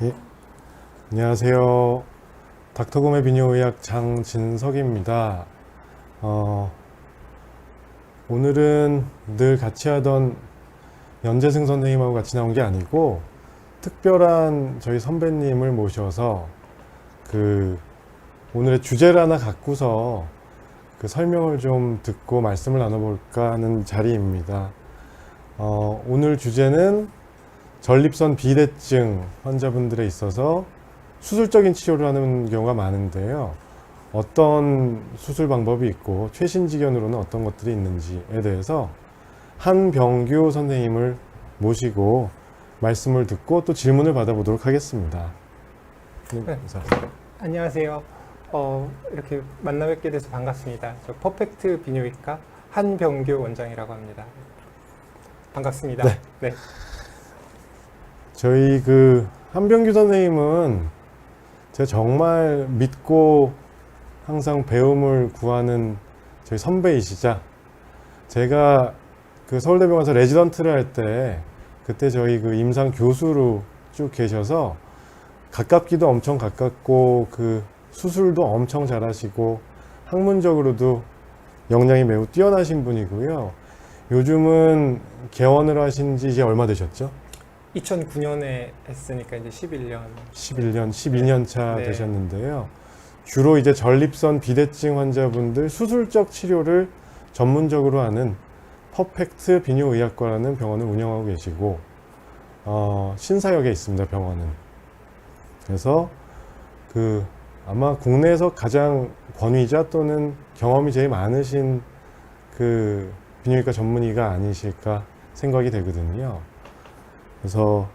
예, 안녕하세요. 닥터곰의 비뇨의학 장진석입니다. 오늘은 늘 같이 하던 연재승 선생님하고 같이 나온 게 아니고 특별한 저희 선배님을 모셔서 오늘의 주제를 하나 갖고서 설명을 좀 듣고 말씀을 나눠볼까 하는 자리입니다. 오늘 주제는 전립선 비대증 환자분들에 있어서 수술적인 치료를 하는 경우가 많은데요. 어떤 수술 방법이 있고 최신지견으로는 어떤 것들이 있는지에 대해서 한병규 선생님을 모시고 말씀을 듣고 또 질문을 받아보도록 하겠습니다. 네. 안녕하세요. 이렇게 만나 뵙게 돼서 반갑습니다. 저 퍼펙트 비뇨기과 한병규 원장이라고 합니다. 반갑습니다. 네. 네. 저희 한병규 선생님은 제가 정말 믿고 항상 배움을 구하는 저희 선배이시자, 제가 서울대병원에서 레지던트를 할 때 그때 저희 임상 교수로 쭉 계셔서 가깝기도 엄청 가깝고 수술도 엄청 잘하시고 학문적으로도 역량이 매우 뛰어나신 분이고요. 요즘은 개원을 하신 지 이제 얼마 되셨죠? 2009년에 했으니까 이제 12년 차 네. 되셨는데요. 주로 이제 전립선 비대증 환자분들 수술적 치료를 전문적으로 하는 퍼펙트 비뇨의학과라는 병원을 운영하고 계시고, 신사역에 있습니다, 병원은. 그래서 아마 국내에서 가장 권위자 또는 경험이 제일 많으신 비뇨기과 전문의가 아니실까 생각이 되거든요. 그래서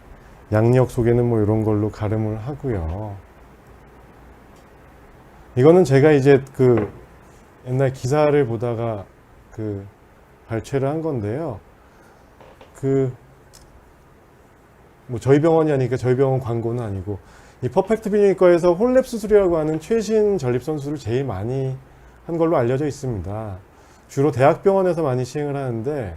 양력 소개는 뭐 이런 걸로 가름을 하고요. 이거는 제가 이제 옛날 기사를 보다가 발췌를 한 건데요. 뭐 저희 병원이 아니니까 저희 병원 광고는 아니고, 이 퍼펙트 비뇨기과에서 홀랩 수술이라고 하는 최신 전립선 수술을 제일 많이 한 걸로 알려져 있습니다. 주로 대학병원에서 많이 시행을 하는데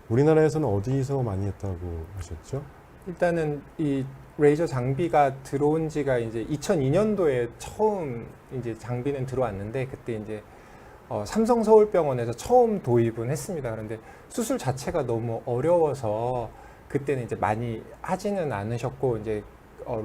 우리나라에서는 어디서 많이 했다고 하셨죠? 일단은 이 레이저 장비가 들어온 지가 이제 2002년도에 처음 이제 장비는 들어왔는데, 그때 이제 삼성 서울병원에서 처음 도입은 했습니다. 그런데 수술 자체가 너무 어려워서 그때는 이제 많이 하지는 않으셨고, 이제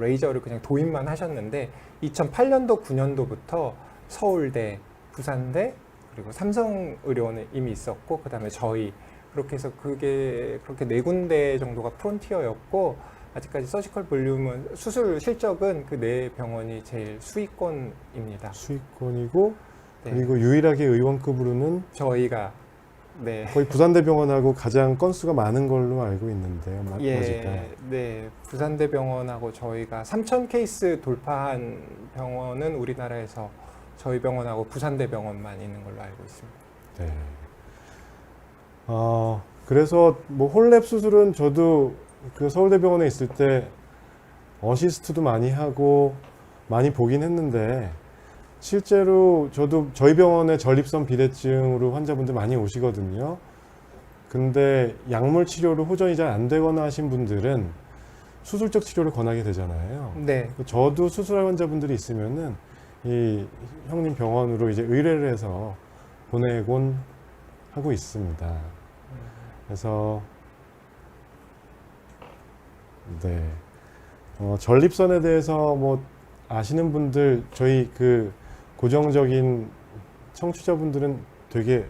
레이저를 그냥 도입만 하셨는데, 2008년도 9년도부터 서울대, 부산대, 그리고 삼성의료원은 이미 있었고, 그 다음에 저희, 그렇게 해서 그게 그렇게 4군데 정도가 프론티어였고, 아직까지 서지컬 볼륨은 수술 실적은 그 4병원이 제일 수익권입니다. 수익권이고, 네. 그리고 유일하게 의원급으로는 저희가 네. 거의 부산대병원하고 가장 건수가 많은 걸로 알고 있는데요. 맞을까요? 예, 네. 부산대병원하고 저희가 3,000 케이스 돌파한 병원은 우리나라에서 저희 병원하고 부산대병원만 있는 걸로 알고 있습니다. 네. 그래서 뭐 홀랩 수술은 저도 서울대병원에 있을 때 어시스트도 많이 하고 많이 보긴 했는데, 실제로 저도 저희 병원에 전립선 비대증으로 환자분들 많이 오시거든요. 근데 약물 치료로 호전이 잘 안 되거나 하신 분들은 수술적 치료를 권하게 되잖아요. 네. 저도 수술할 환자분들이 있으면은 이 형님 병원으로 이제 의뢰를 해서 보내곤 하고 있습니다. 그래서 네, 전립선에 대해서 뭐 아시는 분들, 저희 고정적인 청취자분들은 되게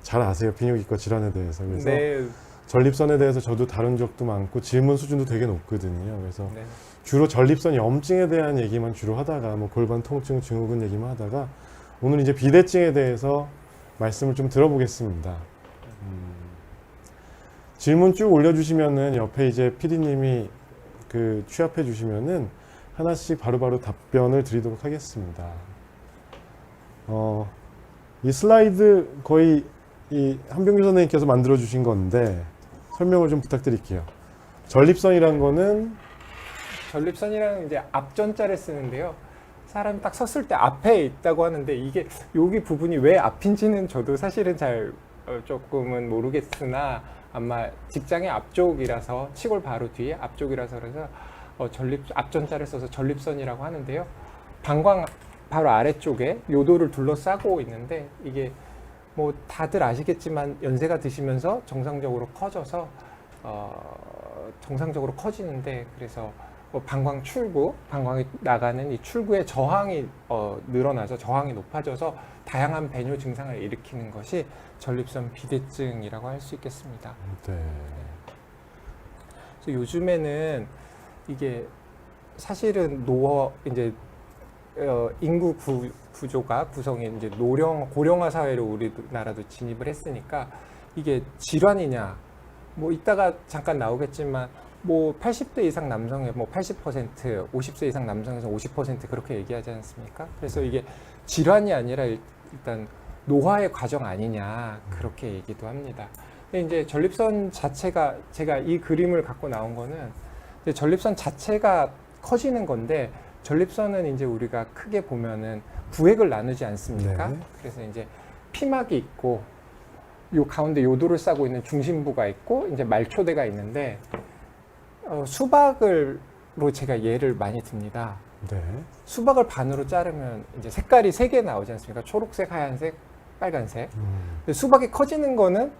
잘 아세요, 비뇨기과 질환에 대해서. 그래서 네. 전립선에 대해서 저도 다룬 적도 많고 질문 수준도 되게 높거든요. 그래서 네. 주로 전립선 염증에 대한 얘기만 주로 하다가 뭐 골반 통증, 증후군 얘기만 하다가 오늘 이제 비대증에 대해서 말씀을 좀 들어보겠습니다. 질문 쭉 올려주시면은 옆에 이제 PD님이 취합해 주시면은 하나씩 바로바로 답변을 드리도록 하겠습니다. 이 슬라이드 거의 이 한병규 선생님께서 만들어 주신 건데 설명을 좀 부탁드릴게요. 전립선이란 거는 전립선이라는 이제 앞전자를 쓰는데요. 사람이 딱 섰을 때 앞에 있다고 하는데, 이게 여기 부분이 왜 앞인지는 저도 사실은 잘 조금은 모르겠으나, 아마 직장의 앞쪽이라서, 치골 바로 뒤에 앞쪽이라서, 그래서 앞전자를 써서 전립선이라고 하는데요. 방광 바로 아래쪽에 요도를 둘러싸고 있는데 이게 뭐 다들 아시겠지만 연세가 드시면서 정상적으로 커져서 정상적으로 커지는데 그래서 방광 출구, 방광이 나가는 이 출구의 저항이 늘어나서 저항이 높아져서 다양한 배뇨 증상을 일으키는 것이 전립선 비대증이라고 할 수 있겠습니다. 네. 그래서 요즘에는 이게 사실은 이제 인구 구조가 구성이 이제 고령화 사회로 우리나라도 진입을 했으니까 이게 질환이냐 뭐 이따가 잠깐 나오겠지만 뭐 80대 이상 남성의 뭐 80%, 50세 이상 남성에서 50% 그렇게 얘기하지 않습니까? 그래서 이게 질환이 아니라 일단 노화의 과정 아니냐 그렇게 얘기도 합니다. 근데 이제 전립선 자체가 제가 이 그림을 갖고 나온 거는 이제 전립선 자체가 커지는 건데 전립선은 이제 우리가 크게 보면은 구획을 나누지 않습니까? 네. 그래서 이제 피막이 있고 요 가운데 요도를 싸고 있는 중심부가 있고 이제 말초대가 있는데 수박으로 제가 예를 많이 듭니다. 네. 수박을 반으로 자르면 이제 색깔이 3개 나오지 않습니까? 초록색, 하얀색, 빨간색. 근데 수박이 커지는 거는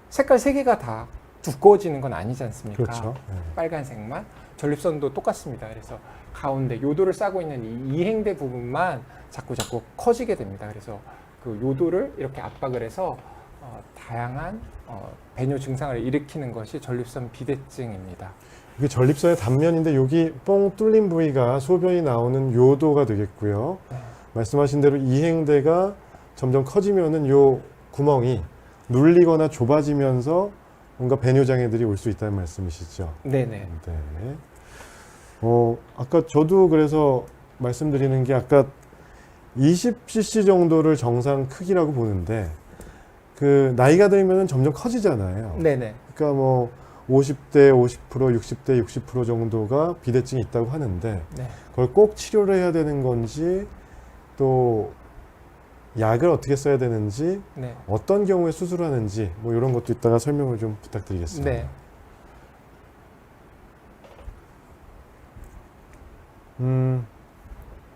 색깔 3개가 다 두꺼워지는 건 아니지 않습니까? 그렇죠. 네. 빨간색만. 전립선도 똑같습니다. 그래서 가운데 요도를 싸고 있는 이 이행대 부분만 자꾸 커지게 됩니다. 그래서 그 요도를 이렇게 압박을 해서 다양한 배뇨 증상을 일으키는 것이 전립선 비대증입니다. 이게 전립선의 단면인데 여기 뻥 뚫린 부위가 소변이 나오는 요도가 되겠고요. 네. 말씀하신 대로 이행대가 점점 커지면은 요 구멍이 눌리거나 좁아지면서 뭔가 배뇨 장애들이 올 수 있다는 말씀이시죠? 네네. 네. 아까 저도 그래서 말씀드리는 게 아까 20cc 정도를 정상 크기라고 보는데 그 나이가 들면은 점점 커지잖아요. 네네. 그러니까 뭐 50대 50%, 60대 60% 정도가 비대증이 있다고 하는데 네. 그걸 꼭 치료를 해야 되는 건지 또 약을 어떻게 써야 되는지 네. 어떤 경우에 수술하는지 뭐 이런 것도 이따가 설명을 좀 부탁드리겠습니다. 네.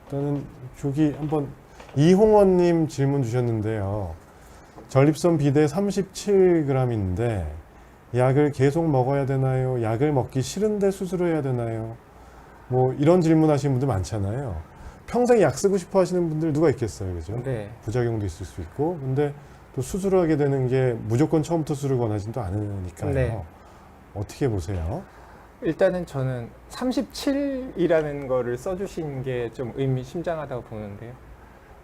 일단은 저기 한번 이홍원님 질문 주셨는데요. 전립선 비대 37g인데 약을 계속 먹어야 되나요? 약을 먹기 싫은데 수술해야 되나요? 뭐 이런 질문 하시는 분들 많잖아요. 평생 약 쓰고 싶어 하시는 분들 누가 있겠어요, 그죠? 네. 부작용도 있을 수 있고, 근데 또 수술을 하게 되는 게 무조건 처음부터 수술을 권하지도 않으니까요. 네. 어떻게 보세요? 일단은 저는 37이라는 거를 써주신 게 좀 의미심장하다고 보는데요.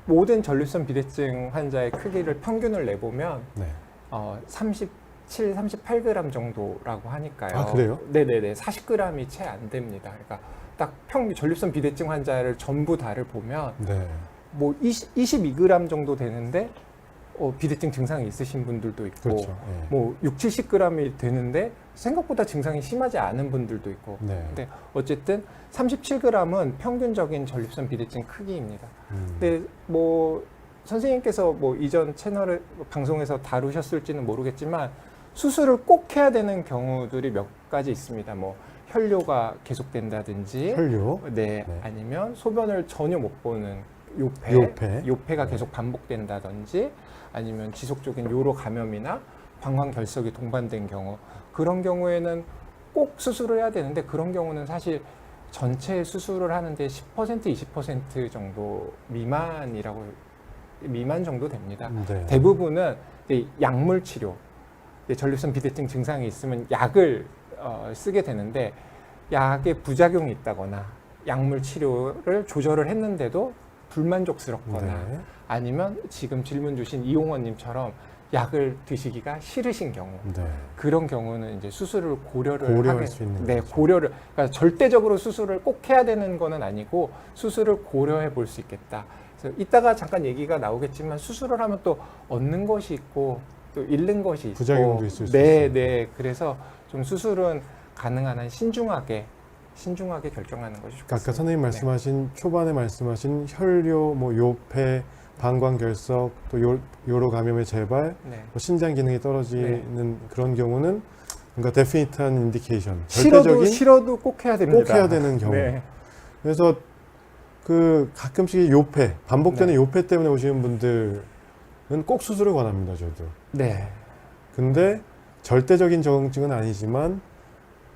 모든 전립선 비대증 환자의 크기를 평균을 내보면 네. 37, 38g 정도라고 하니까요. 아, 그래요? 네네네. 40g이 채 안 됩니다. 그러니까 딱 평균 전립선 비대증 환자를 전부 다를 보면 네. 뭐 22g 정도 되는데 비대증 증상이 있으신 분들도 있고 그렇죠. 네. 뭐 6, 70g이 되는데 생각보다 증상이 심하지 않은 분들도 있고 네. 근데 어쨌든 37g은 평균적인 전립선 비대증 크기입니다. 근데 뭐 선생님께서 뭐 이전 채널을 방송에서 다루셨을지는 모르겠지만 수술을 꼭 해야 되는 경우들이 몇 가지 있습니다. 뭐 혈뇨가 계속된다든지 혈뇨. 네, 네. 아니면 소변을 전혀 못 보는 요폐가 네. 계속 반복된다든지 아니면 지속적인 요로 감염이나 방광 결석이 동반된 경우 그런 경우에는 꼭 수술을 해야 되는데 그런 경우는 사실 전체 수술을 하는데 10% 20% 정도 미만 정도 됩니다. 네. 대부분은 약물 치료, 전립선 비대증 증상이 있으면 약을 쓰게 되는데 약에 부작용이 있다거나 약물 치료를 조절을 했는데도 불만족스럽거나 네. 아니면 지금 질문 주신 이용원님처럼 약을 드시기가 싫으신 경우 네. 그런 경우는 이제 수술을 고려할 수 있는 네, 거죠. 그러니까 절대적으로 수술을 꼭 해야 되는 거는 아니고 수술을 고려해 볼 수 있겠다. 그래서 이따가 잠깐 얘기가 나오겠지만 수술을 하면 또 얻는 것이 있고 또 잃는 것이 있고 부작용도 있을 수 네, 있어요. 네. 그래서 좀 수술은 가능한 한 신중하게 결정하는 것이 좋겠습니다. 아까 선생님 말씀하신 초반에 말씀하신 혈뇨, 뭐 요폐, 방광 결석, 또 요로 감염의 재발, 네. 뭐 신장 기능이 떨어지는 그런 경우는 그러니까 데피니트한 인디케이션, 싫어도 꼭 해야 됩니다. 꼭 해야 되는 경우. 네. 그래서 그 가끔씩 요패, 반복되는 네. 요패 때문에 오시는 분들은 꼭 수술을 권합니다, 저도. 네. 근데 절대적인 적응증은 아니지만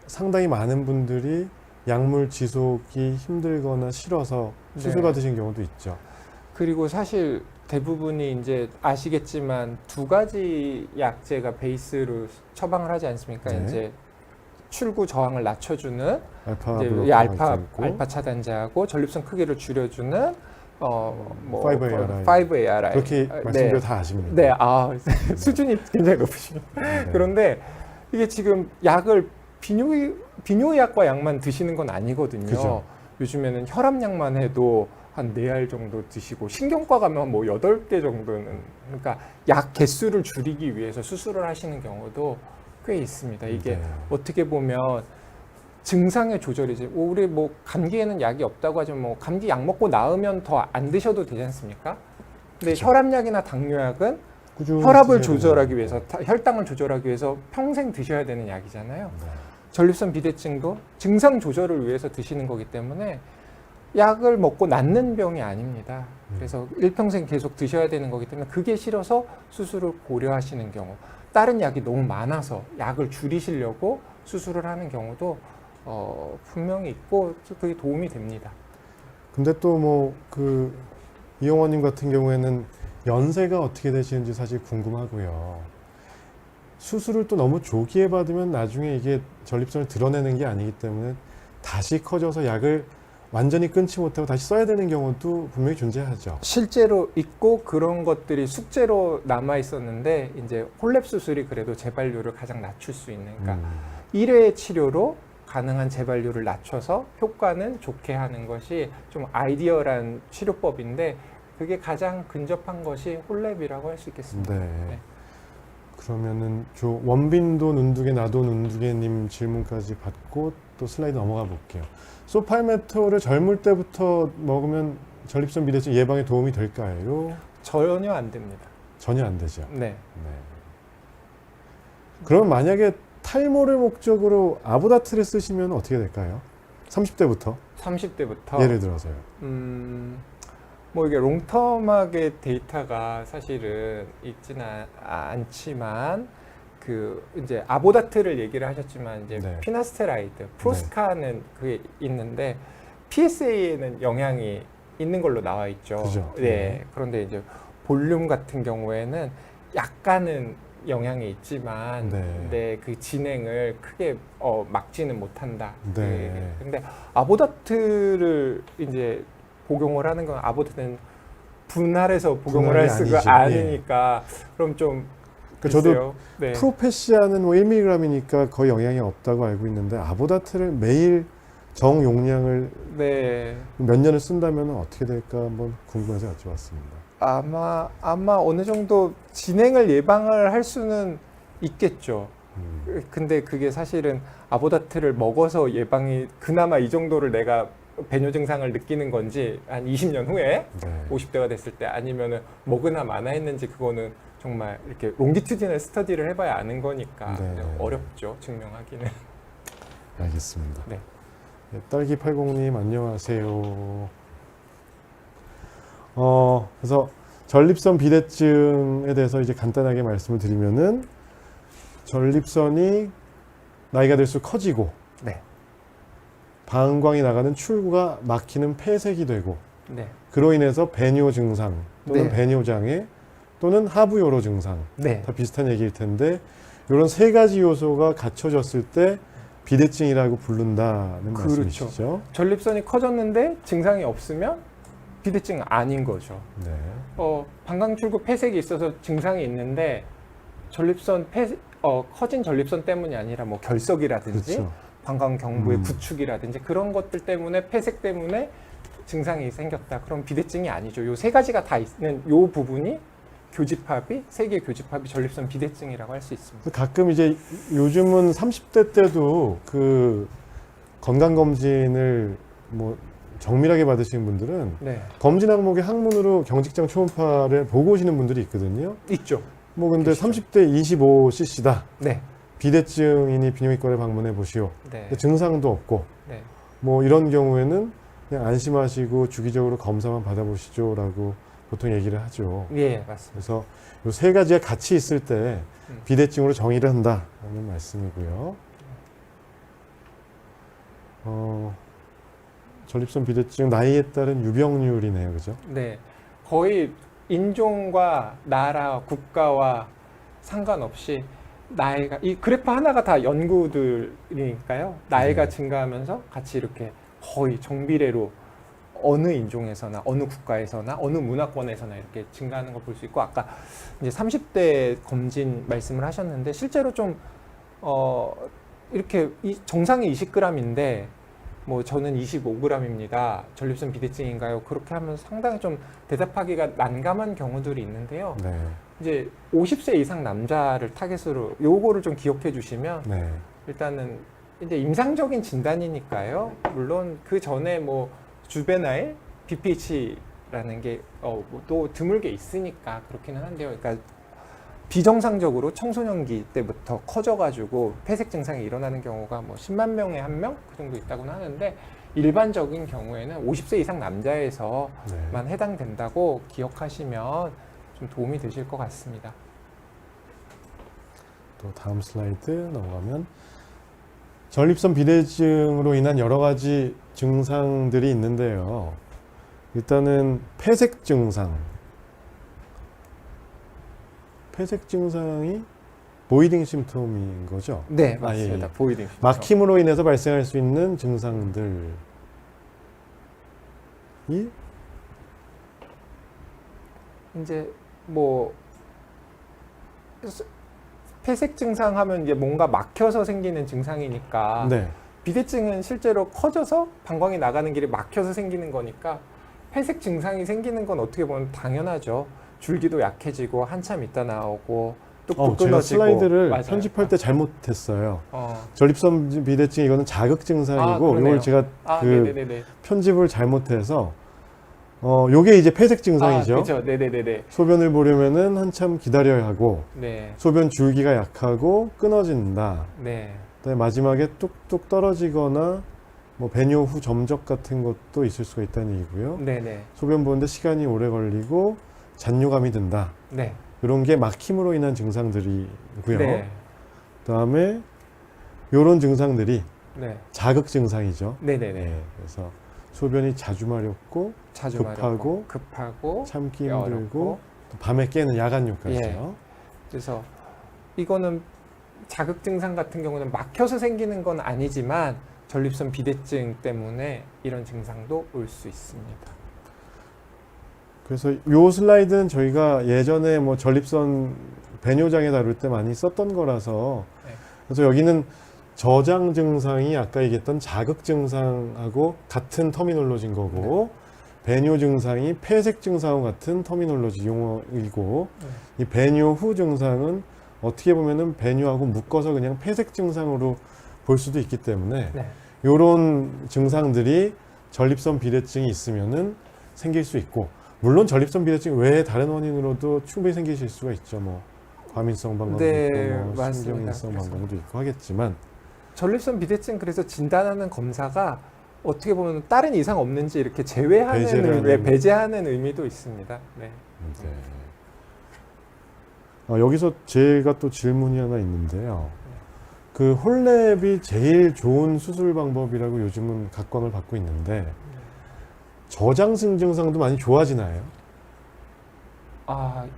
상당히 많은 분들이 약물 지속이 힘들거나 싫어서 수술 네. 받으신 경우도 있죠. 그리고 사실 대부분이 이제 아시겠지만 두 가지 약제가 베이스로 처방을 하지 않습니까? 네. 이제 출구 저항을 낮춰주는 알파 이제 블로커가 이 알파 있고, 차단제하고 전립선 크기를 줄여주는 뭐 5ARI. 5ARI. 그렇게 네. 말씀드려 다 아십니다. 네, 수준이 굉장히 높으시네요. 네. 그런데 이게 지금 약을 비뇨의약과 약만 드시는 건 아니거든요. 그죠. 요즘에는 혈압약만 해도 한 4알 정도 드시고 신경과 가면 뭐 8개 정도는, 그러니까 약 개수를 줄이기 위해서 수술을 하시는 경우도 꽤 있습니다. 이게 네. 어떻게 보면 증상의 조절이지. 우리 뭐 감기에는 약이 없다고 하지만 뭐 감기 약 먹고 나으면 더 안 드셔도 되지 않습니까? 근데 그쵸. 혈압약이나 당뇨약은 꾸준히 혈압을 드셔야 조절하기 되는 위해서, 혈당을 조절하기 위해서 평생 드셔야 되는 약이잖아요. 네. 전립선 비대증도 증상 조절을 위해서 드시는 거기 때문에 약을 먹고 낫는 병이 아닙니다. 그래서 일평생 계속 드셔야 되는 거기 때문에 그게 싫어서 수술을 고려하시는 경우, 다른 약이 너무 많아서 약을 줄이시려고 수술을 하는 경우도 분명히 있고 그게 도움이 됩니다. 근데 또 뭐 그 이용원님 같은 경우에는 연세가 어떻게 되시는지 사실 궁금하고요. 수술을 또 너무 조기에 받으면 나중에 이게 전립선을 드러내는 게 아니기 때문에 다시 커져서 약을 완전히 끊지 못하고 다시 써야 되는 경우도 분명히 존재하죠. 실제로 있고 그런 것들이 숙제로 남아 있었는데 이제 홀랩 수술이 그래도 재발률을 가장 낮출 수 있는, 그러니까 1회 치료로 가능한 재발률을 낮춰서 효과는 좋게 하는 것이 좀 아이디어란 치료법인데 그게 가장 근접한 것이 홀랩이라고 할 수 있겠습니다. 네. 네. 그러면은 원빈도 눈두개 나도 눈두개님 질문까지 받고 또 슬라이드 넘어가 볼게요. 소팔메토를 젊을 때부터 먹으면 전립선 비대증 예방에 도움이 될까요? 전혀 안 됩니다. 전혀 안 되죠. 네. 네. 그럼 만약에 탈모를 목적으로 아보다트를 쓰시면 어떻게 될까요? 30대부터 30대부터 예를 들어서요. 뭐 이게 롱텀하게 데이터가 사실은 있지는 않지만 그 이제 아보다트를 얘기를 하셨지만 이제 네. 피나스테라이드, 프로스카는 그게 있는데 PSA에는 영향이 있는 걸로 나와 있죠. 그죠. 네. 그런데 이제 볼륨 같은 경우에는 약간은 영향이 있지만 네. 그 진행을 크게 막지는 못한다. 네. 근데 아보다트를 이제 복용을 하는 건, 아보다트는 분할해서 복용을 분할이 할 수가 아니지. 아니니까 그럼 좀 그러니까 저도 글쎄요. 네. 프로페시아는 뭐 1mg이니까 거의 영향이 없다고 알고 있는데 아보다트를 매일 정용량을 네. 몇 년을 쓴다면 어떻게 될까 한번 궁금해서 여쭤봤습니다. 아마 어느 정도 진행을 예방을 할 수는 있겠죠. 근데 그게 사실은 아보다트를 먹어서 예방이 그나마 이 정도를 내가 배뇨 증상을 느끼는 건지 한 20년 후에 네. 50대가 됐을 때 아니면은 먹으나 마나 했는지 그거는 정말 이렇게 롱기튜디널 스터디를 해봐야 아는 거니까 네. 어렵죠, 증명하기는. 알겠습니다. 네. 네, 딸기80님 안녕하세요. 그래서 전립선 비대증에 대해서 이제 간단하게 말씀을 드리면은 전립선이 나이가 들수록 커지고 네. 방광이 나가는 출구가 막히는 폐색이 되고 네. 그로 인해서 배뇨 증상 또는 네. 배뇨 장애 또는 하부요로 증상 네. 다 비슷한 얘기일 텐데 이런 세 가지 요소가 갖춰졌을 때 비대증이라고 부른다는 그렇죠. 말씀이시죠? 전립선이 커졌는데 증상이 없으면 비대증 아닌 거죠. 네. 방광출구 폐색이 있어서 증상이 있는데 전립선 커진 전립선 때문이 아니라 뭐 결석이라든지 그렇죠. 방광 경부의 구축이라든지 그런 것들 때문에, 폐색 때문에 증상이 생겼다. 그럼 비대증이 아니죠. 요 세 가지가 다 있는 요 부분이 세 개의 교집합이 전립선 비대증이라고 할 수 있습니다. 가끔 이제 요즘은 30대 때도 그 건강검진을 뭐 정밀하게 받으시는 분들은 네, 검진 항목의 항문으로 경직장 초음파를 보고 오시는 분들이 있거든요. 있죠. 뭐 근데 계시죠. 30대 25cc다. 네, 비대증이니 비뇨기과를 방문해 보시오. 네. 근데 증상도 없고 네. 뭐 이런 경우에는 그냥 안심하시고 주기적으로 검사만 받아보시죠라고 보통 얘기를 하죠. 예, 맞습니다. 그래서 이 세 가지가 같이 있을 때 음. 비대증으로 정의를 한다는 말씀이고요. 전립선 비대증 나이에 따른 유병률이네요, 그죠? 네. 거의 인종과 나라, 국가와 상관없이 나이가 이 그래프 하나가 다 연구들이니까요. 나이가 네. 증가하면서 같이 이렇게 거의 정비례로 어느 인종에서나 어느 국가에서나 어느 문화권에서나 이렇게 증가하는 걸 볼 수 있고 아까 이제 30대 검진 말씀을 하셨는데 실제로 좀 이렇게 정상이 20g인데 뭐 저는 25g입니다. 전립선 비대증인가요? 그렇게 하면 상당히 좀 대답하기가 난감한 경우들이 있는데요. 네. 이제 50세 이상 남자를 타겟으로 요거를 좀 기억해 주시면 네. 일단은 이제 임상적인 진단이니까요. 물론 그 전에 뭐 주베나일 BPH라는 게 또 드물게 있으니까 그렇기는 한데요. 그러니까 비정상적으로 청소년기 때부터 커져가지고 폐색 증상이 일어나는 경우가 뭐 10만 명에 1명 그 정도 있다고는 하는데 일반적인 경우에는 50세 이상 남자에서만 네. 해당된다고 기억하시면 좀 도움이 되실 것 같습니다. 또 다음 슬라이드 넘어가면 전립선 비대증으로 인한 여러 가지 증상들이 있는데요. 일단은 폐색 증상. 폐색 증상이 보이딩 심톰인 거죠? 네, 아, 예, 맞습니다. 예. 보이딩 막힘으로 인해서 발생할 수 있는 증상들이 이제 뭐 폐색 증상 하면 이제 뭔가 막혀서 생기는 증상이니까 네. 비대증은 실제로 커져서 방광이 나가는 길이 막혀서 생기는 거니까 폐색 증상이 생기는 건 어떻게 보면 당연하죠. 줄기도 약해지고 한참 있다 나오고 뚝뚝 제가 끊어지고. 슬라이드를 맞아요. 편집할 때 잘못했어요. 어. 전립선 비대증 이거는 자극 증상이고 그러네요. 이걸 제가 그 네네네네. 편집을 잘못해서 요게 이제 폐색 증상이죠. 그렇죠. 네네네네. 소변을 보려면은 한참 기다려야 하고 네. 소변 줄기가 약하고 끊어진다. 네. 그다음에 마지막에 뚝뚝 떨어지거나 뭐 배뇨 후 점적 같은 것도 있을 수가 있다는 얘기고요. 네네. 소변 보는데 시간이 오래 걸리고 잔뇨감이 든다. 네. 이런 게 막힘으로 인한 증상들이고요. 네. 그다음에 이런 증상들이 네. 자극 증상이죠. 네네네. 네, 그래서 소변이 자주 마렵고 자주 급하고, 급하고 참기 어렵고. 힘들고 또 밤에 깨는 야간뇨까지요. 예. 그래서 이거는 자극 증상 같은 경우는 막혀서 생기는 건 아니지만 전립선 비대증 때문에 이런 증상도 올 수 있습니다. 그래서 요 슬라이드는 저희가 예전에 뭐 전립선 배뇨장애 다룰 때 많이 썼던 거라서 네. 그래서 여기는 저장 증상이 아까 얘기했던 자극 증상하고 같은 터미놀로지인 거고 배뇨 증상이 폐색 증상과 같은 터미놀로지 용어이고 이 배뇨 후 증상은 어떻게 보면은 배뇨하고 묶어서 그냥 폐색 증상으로 볼 수도 있기 때문에 네. 이런 증상들이 전립선 비대증이 있으면은 생길 수 있고 물론 전립선 비대증 외에 다른 원인으로도 충분히 생기실 수가 있죠. 뭐 과민성 방광도 네, 있고 뭐 맞습니다. 신경인성 그래서 방광도 있고 하겠지만 전립선 비대증 그래서 진단하는 검사가 어떻게 보면 다른 이상 없는지 이렇게 제외하는 배제하는 의미도 있습니다. 네. 여기서 제가 또 질문이 하나 있는데요. 그 홀랩이 제일 좋은 수술 방법이라고 요즘은 각광을 받고 있는데 저장성 증상도 많이 좋아지나요?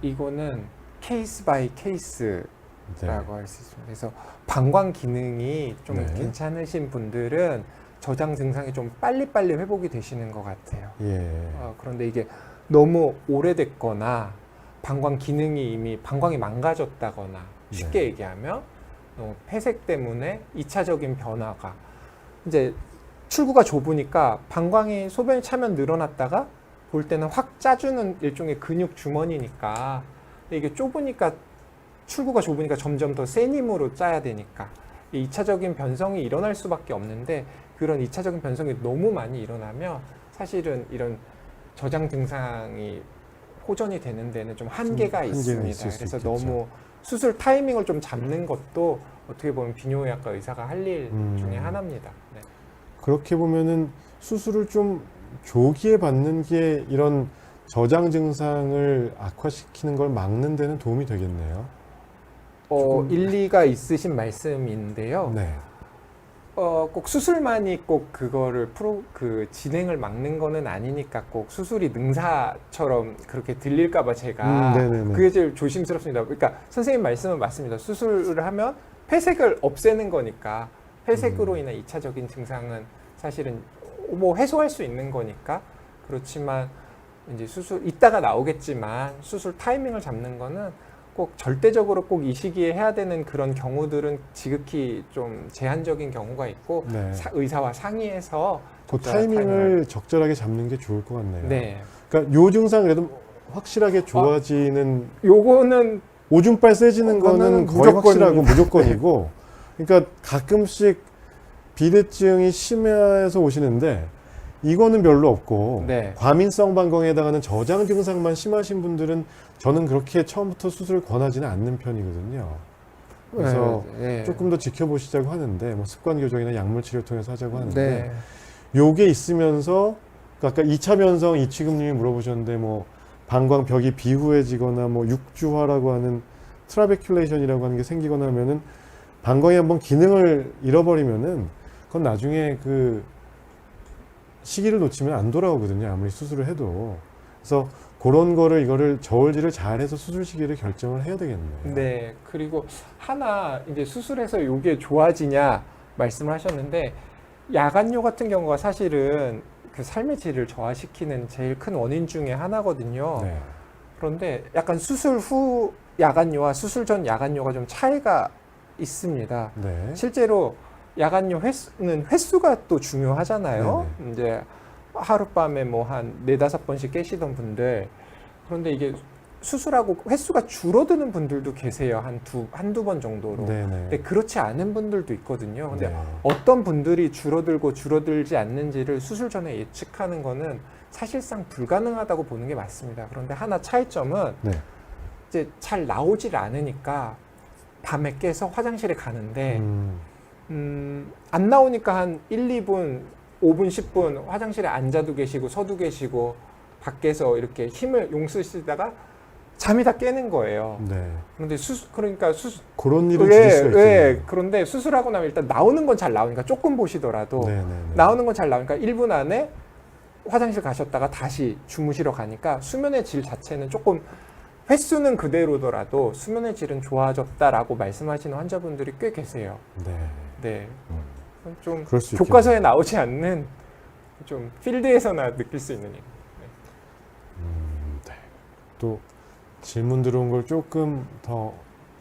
이거는 케이스 바이 케이스라고 네. 할 수 있습니다. 그래서 방광 기능이 좀 네. 괜찮으신 분들은 저장 증상이 좀 빨리빨리 회복이 되시는 것 같아요. 예. 그런데 이게 너무 오래됐거나 방광 기능이 이미 방광이 망가졌다거나 쉽게 네. 얘기하면 폐색 때문에 2차적인 변화가 이제 출구가 좁으니까 방광이 소변이 차면 늘어났다가 볼 때는 확 짜주는 일종의 근육 주머니니까 근데 이게 좁으니까 출구가 좁으니까 점점 더 센 힘으로 짜야 되니까 이 2차적인 변성이 일어날 수밖에 없는데 그런 2차적인 변성이 너무 많이 일어나면 사실은 이런 저장 증상이 호전이 되는 데는 좀 한계가 있습니다. 있을 수 그래서 있겠죠. 너무 수술 타이밍을 좀 잡는 것도 어떻게 보면 비뇨의학과 의사가 할 일 중에 하나입니다. 네. 그렇게 보면은 수술을 좀 조기에 받는 게 이런 저장 증상을 악화시키는 걸 막는 데는 도움이 되겠네요. 조금- 일리가 있으신 말씀인데요. 네. 꼭 수술만이 꼭 그거를 진행을 막는 거는 아니니까 꼭 수술이 능사처럼 그렇게 들릴까봐 제가 네네네. 그게 제일 조심스럽습니다. 그러니까 선생님 말씀은 맞습니다. 수술을 하면 폐색을 없애는 거니까 폐색으로 인한 2차적인 증상은 사실은 뭐 해소할 수 있는 거니까 그렇지만 이제 수술 이따가 나오겠지만 수술 타이밍을 잡는 거는 꼭 절대적으로 꼭 이 시기에 해야 되는 그런 경우들은 지극히 좀 제한적인 경우가 있고 네. 의사와 상의해서 그 적절한 타이밍을 적절하게 잡는 게 좋을 것 같네요. 네. 그러니까 요 증상 그래도 확실하게 좋아지는 요거는 오줌발 세지는 그거는 거는 거의 무조건입니다. 확실하고 무조건이고 그러니까 가끔씩 비대증이 심해서 오시는데 이거는 별로 없고 네. 과민성 방광에 해당하는 저장 증상만 심하신 분들은 저는 그렇게 처음부터 수술을 권하지는 않는 편이거든요. 그래서 네. 조금 더 지켜보시자고 하는데 뭐 습관 교정이나 약물 치료 통해서 하자고 하는데 네. 요게 있으면서 아까 2차 변성 이치금님이 물어보셨는데 뭐 방광벽이 비후해지거나 뭐 육주화라고 하는 트라베큘레이션이라고 하는 게 생기거나 하면은 방광이 한번 기능을 잃어버리면은 그건 나중에 그 시기를 놓치면 안 돌아오거든요. 아무리 수술을 해도. 그래서 그런 거를 이거를 저울질을 잘해서 수술 시기를 결정을 해야 되겠네요. 네. 그리고 하나 이제 수술해서 요게 좋아지냐 말씀을 하셨는데 야간요 같은 경우가 사실은 그 삶의 질을 저하시키는 제일 큰 원인 중에 하나거든요. 네. 그런데 약간 수술 후 야간요와 수술 전 야간요가 좀 차이가 있습니다. 네. 실제로 야간요 횟수는 횟수가 또 중요하잖아요. 이제 하룻밤에 뭐 한 4-5번씩 깨시던 분들. 그런데 이게 수술하고 횟수가 줄어드는 분들도 계세요. 한두 번 정도로. 네네. 근데 그렇지 않은 분들도 있거든요. 근데 네. 어떤 분들이 줄어들고 줄어들지 않는지를 수술 전에 예측하는 거는 사실상 불가능하다고 보는 게 맞습니다. 그런데 하나 차이점은 네. 이제 잘 나오질 않으니까 밤에 깨서 화장실에 가는데 안 나오니까 한 1, 2분, 5분, 10분 화장실에 앉아도 계시고 서도 계시고 밖에서 이렇게 힘을 용쓰시다가 잠이 다 깨는 거예요. 네. 그런데 그러니까 그런 일을 줄일 수가 있겠네요. 그런데 수술하고 나면 일단 나오는 건 잘 나오니까 조금 보시더라도 네네네. 나오는 건 잘 나오니까 1분 안에 화장실 가셨다가 다시 주무시러 가니까 수면의 질 자체는 조금 횟수는 그대로더라도 수면의 질은 좋아졌다라고 말씀하시는 환자분들이 꽤 계세요. 네. 네. 좀 그럴 수 교과서에 나오지 않는 좀 필드에서나 느낄 수 있는 일. 네. 또 질문 들어온 걸 조금 더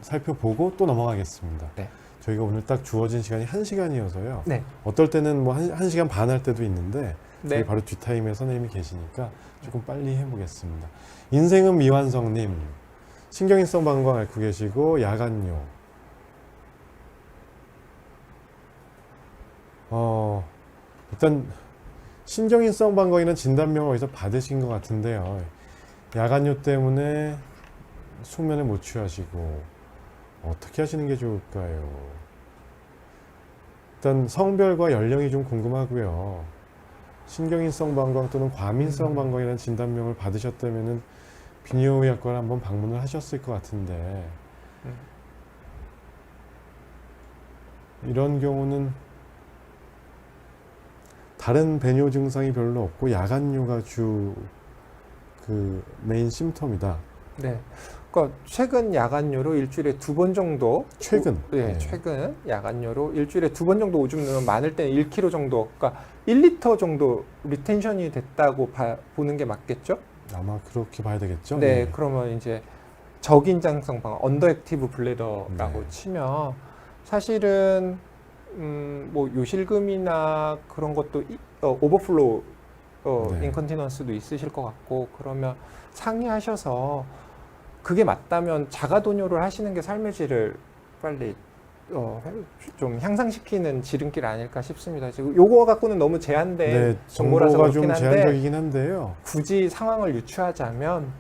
살펴보고 또 넘어가겠습니다. 네. 저희가 오늘 딱 주어진 시간이 1시간이어서요. 네. 어떨 때는 뭐 1시간 반 할 때도 있는데 저희 네. 바로 뒷타임에 선생님이 계시니까 조금 빨리 해보겠습니다. 인생은 미완성님, 신경인성 방광 앓고 계시고 야간요. 일단 신경인성 방광이라는 진단명을 어디서 받으신 것 같은데요. 야간요 때문에 숙면을 못 취하시고 어떻게 하시는 게 좋을까요? 일단 성별과 연령이 좀 궁금하고요. 신경인성 방광 또는 과민성 방광이라는 진단명을 받으셨다면은 비뇨의학과를 한번 방문을 하셨을 것 같은데 이런 경우는 다른 배뇨 증상이 별로 없고 야간요가 주 그 메인 심텀이다. 네. 그러니까 최근 야간요로 일주일에 2번 정도 최근. 네, 최근 야간요로 일주일에 2번 정도 오줌 누면 많을 때는 1kg 정도, 그러니까 1리터 정도 리텐션이 됐다고 보는 게 맞겠죠? 아마 그렇게 봐야 되겠죠? 네, 그러면 이제 저긴장성 방광, 언더액티브 블래더라고 네. 치면 사실은 뭐 요실금이나 그런 것도 오버플로우 네. 인컨티넌스도 있으실 것 같고 그러면 상의하셔서 그게 맞다면 자가도뇨를 하시는 게 삶의 질을 빨리 좀 향상시키는 지름길 아닐까 싶습니다. 지금 요거 갖고는 너무 제한된 네, 정보라서 정보가 그렇긴 좀 한데 제한적이긴 한데요. 굳이 상황을 유추하자면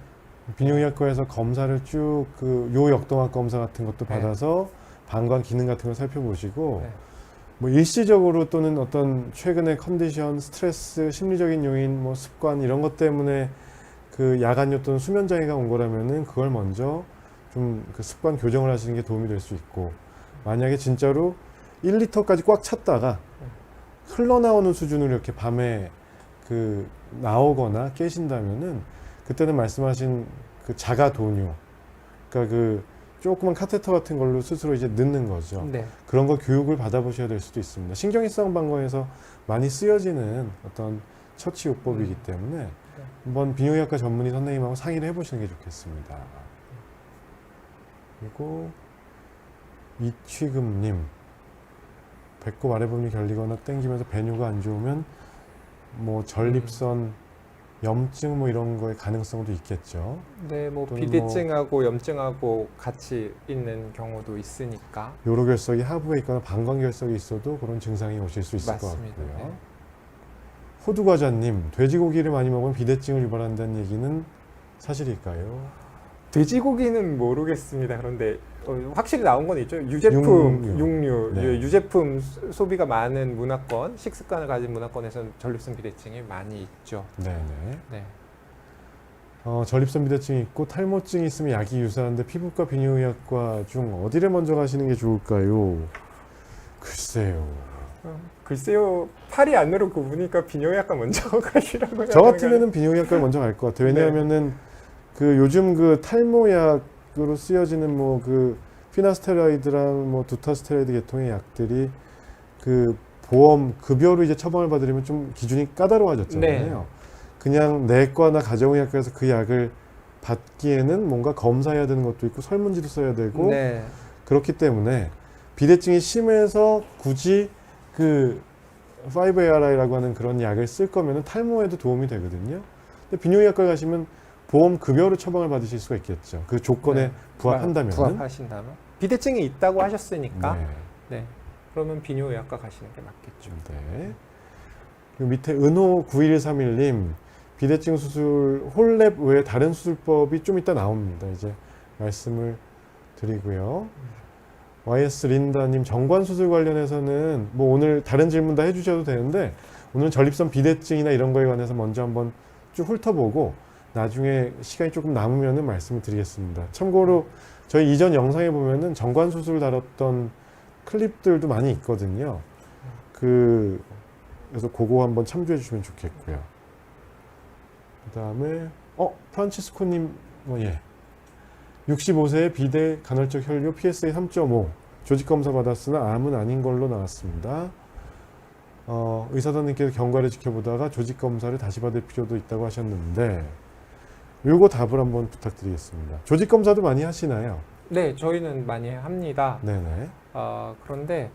비뇨기과에서 검사를 쭉 그 요역동학 검사 같은 것도 네. 받아서 방광 기능 같은 걸 살펴보시고 네. 뭐 일시적으로 또는 어떤 최근의 컨디션, 스트레스, 심리적인 요인, 뭐 습관 이런 것 때문에 그 야간요 또는 수면 장애가 온 거라면은 그걸 먼저 좀 그 습관 교정을 하시는 게 도움이 될 수 있고, 만약에 진짜로 1리터까지 꽉 찼다가 흘러나오는 수준으로 이렇게 밤에 그 나오거나 깨신다면은 그때는 말씀하신 그 자가 도뇨, 그러니까 그 조그만 카테터 같은 걸로 스스로 이제 넣는 거죠. 네. 그런 거 교육을 받아보셔야 될 수도 있습니다. 신경일상 방광에서 많이 쓰여지는 어떤 처치요법이기 때문에 한번 비뇨기학과 전문의 선생님하고 상의를 해보시는 게 좋겠습니다. 그리고 이취금님, 배꼽 아래 부분이 결리거나 땡기면서 배뇨가 안 좋으면 뭐 전립선 염증 뭐 이런 거의 가능성도 있겠죠. 네, 뭐 또는 비대증하고 염증하고 같이 있는 경우도 있으니까. 요로결석이 하부에 있거나 방광결석이 있어도 그런 증상이 오실 수 있을 맞습니다. 것 같고요. 네. 호두과자님, 돼지고기를 많이 먹으면 비대증을 유발한다는 얘기는 사실일까요? 돼지고기는 모르겠습니다. 그런데 확실히 나온 건 있죠. 유제품, 육류, 네. 유제품 소비가 많은 문화권, 식습관을 가진 문화권에서는 전립선 비대증이 많이 있죠. 네네. 네. 전립선 비대증이 있고 탈모증이 있으면 약이 유사한데 피부과 비뇨의학과 중 어디를 먼저 가시는 게 좋을까요? 글쎄요. 글쎄요, 팔이 안으로 굽으니까 비뇨기학과 먼저 가시라고 해야 저 같으면은 비뇨의학과를 먼저 갈 것 같아요. 왜냐하면은 그 요즘 그 탈모약으로 쓰여지는 뭐 그 피나스테로이드랑 뭐 두타스테로이드 계통의 약들이 그 보험 급여로 이제 처방을 받으려면 좀 기준이 까다로워졌잖아요. 네. 그냥 내과나 가정의학과에서 그 약을 받기에는 뭔가 검사해야 되는 것도 있고 설문지도 써야 되고 네. 그렇기 때문에 비대증이 심해서 굳이 그 5-ARI라고 하는 그런 약을 쓸 거면은 탈모에도 도움이 되거든요. 근데 비뇨기학과 가시면 보험 급여로 처방을 받으실 수가 있겠죠. 그 조건에 네. 부합한다면. 부합하신다면. 비대증이 있다고 하셨으니까. 네. 네. 그러면 비뇨의학과 가시는 게 맞겠죠. 네. 그리고 밑에 은호 9131님, 비대증 수술 홀랩 외에 다른 수술법이 좀 이따 나옵니다. 이제 말씀을 드리고요. YS 린다님, 정관 수술 관련해서는 뭐 오늘 다른 질문 다 해주셔도 되는데 오늘은 전립선 비대증이나 이런 거에 관해서 먼저 한번 쭉 훑어보고 나중에 시간이 조금 남으면은 말씀을 드리겠습니다. 참고로 저희 이전 영상에 보면은 정관 수술 다뤘던 클립들도 많이 있거든요. 그래서 그거 한번 참조해 주시면 좋겠고요. 그 다음에 프란치스코님, 예. 65세의 비대 간헐적 혈뇨 PSA 3.5 조직 검사 받았으나 암은 아닌 걸로 나왔습니다. 의사선생님께서 경과를 지켜보다가 조직 검사를 다시 받을 필요도 있다고 하셨는데 요거 답을 한번 부탁드리겠습니다. 조직 검사도 많이 하시나요? 네, 저희는 많이 합니다. 네네. 그런데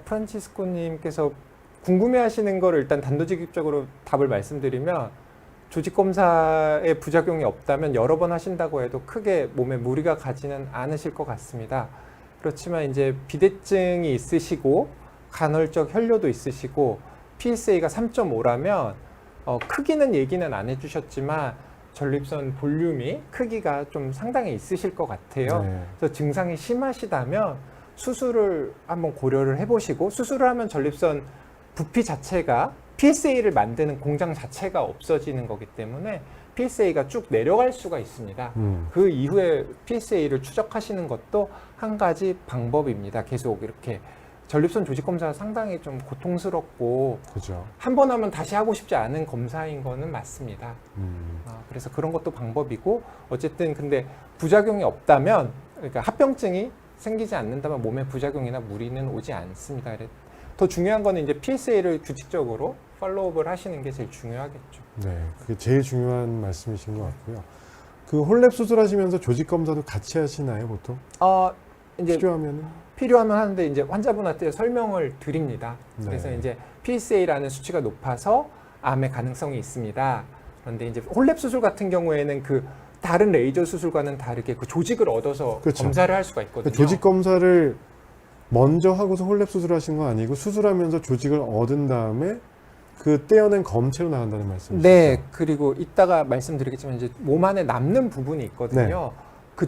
프란치스코님께서 궁금해하시는 거를 일단 단도직입적으로 답을 말씀드리면 조직 검사에 부작용이 없다면 여러 번 하신다고 해도 크게 몸에 무리가 가지는 않으실 것 같습니다. 그렇지만 이제 비대증이 있으시고 간헐적 혈뇨도 있으시고 PSA가 3.5라면 크기는 얘기는 안 해주셨지만 전립선 볼륨이 크기가 좀 상당히 있으실 것 같아요. 네. 그래서 증상이 심하시다면 수술을 한번 고려를 해보시고 수술을 하면 전립선 부피 자체가 PSA를 만드는 공장 자체가 없어지는 거기 때문에 PSA가 쭉 내려갈 수가 있습니다. 그 이후에 PSA를 추적하시는 것도 한 가지 방법입니다. 계속 이렇게 전립선 조직 검사가 상당히 좀 고통스럽고 그죠. 한 번 하면 다시 하고 싶지 않은 검사인 거는 맞습니다. 그래서 그런 것도 방법이고 어쨌든 근데 부작용이 없다면 그러니까 합병증이 생기지 않는다면 몸에 부작용이나 무리는 오지 않습니다. 더 중요한 거는 이제 PSA를 규칙적으로 팔로우업을 하시는 게 제일 중요하겠죠. 네, 그게 제일 중요한 말씀이신 것 같고요. 그 홀랩 수술하시면서 조직 검사도 같이 하시나요, 보통? 이제 필요하면 하는데 이제 환자분한테 설명을 드립니다. 네. 그래서 이제 PSA라는 수치가 높아서 암의 가능성이 있습니다. 그런데 이제 홀랩 수술 같은 경우에는 그 다른 레이저 수술과는 다르게 그 조직을 얻어서 그렇죠. 검사를 할 수가 있거든요. 조직 검사를 먼저 하고서 홀랩 수술하신 거 아니고 수술하면서 조직을 얻은 다음에 그 떼어낸 검체로 나간다는 말씀이시죠? 네, 그리고 이따가 말씀드리겠지만 이제 몸 안에 남는 부분이 있거든요. 네.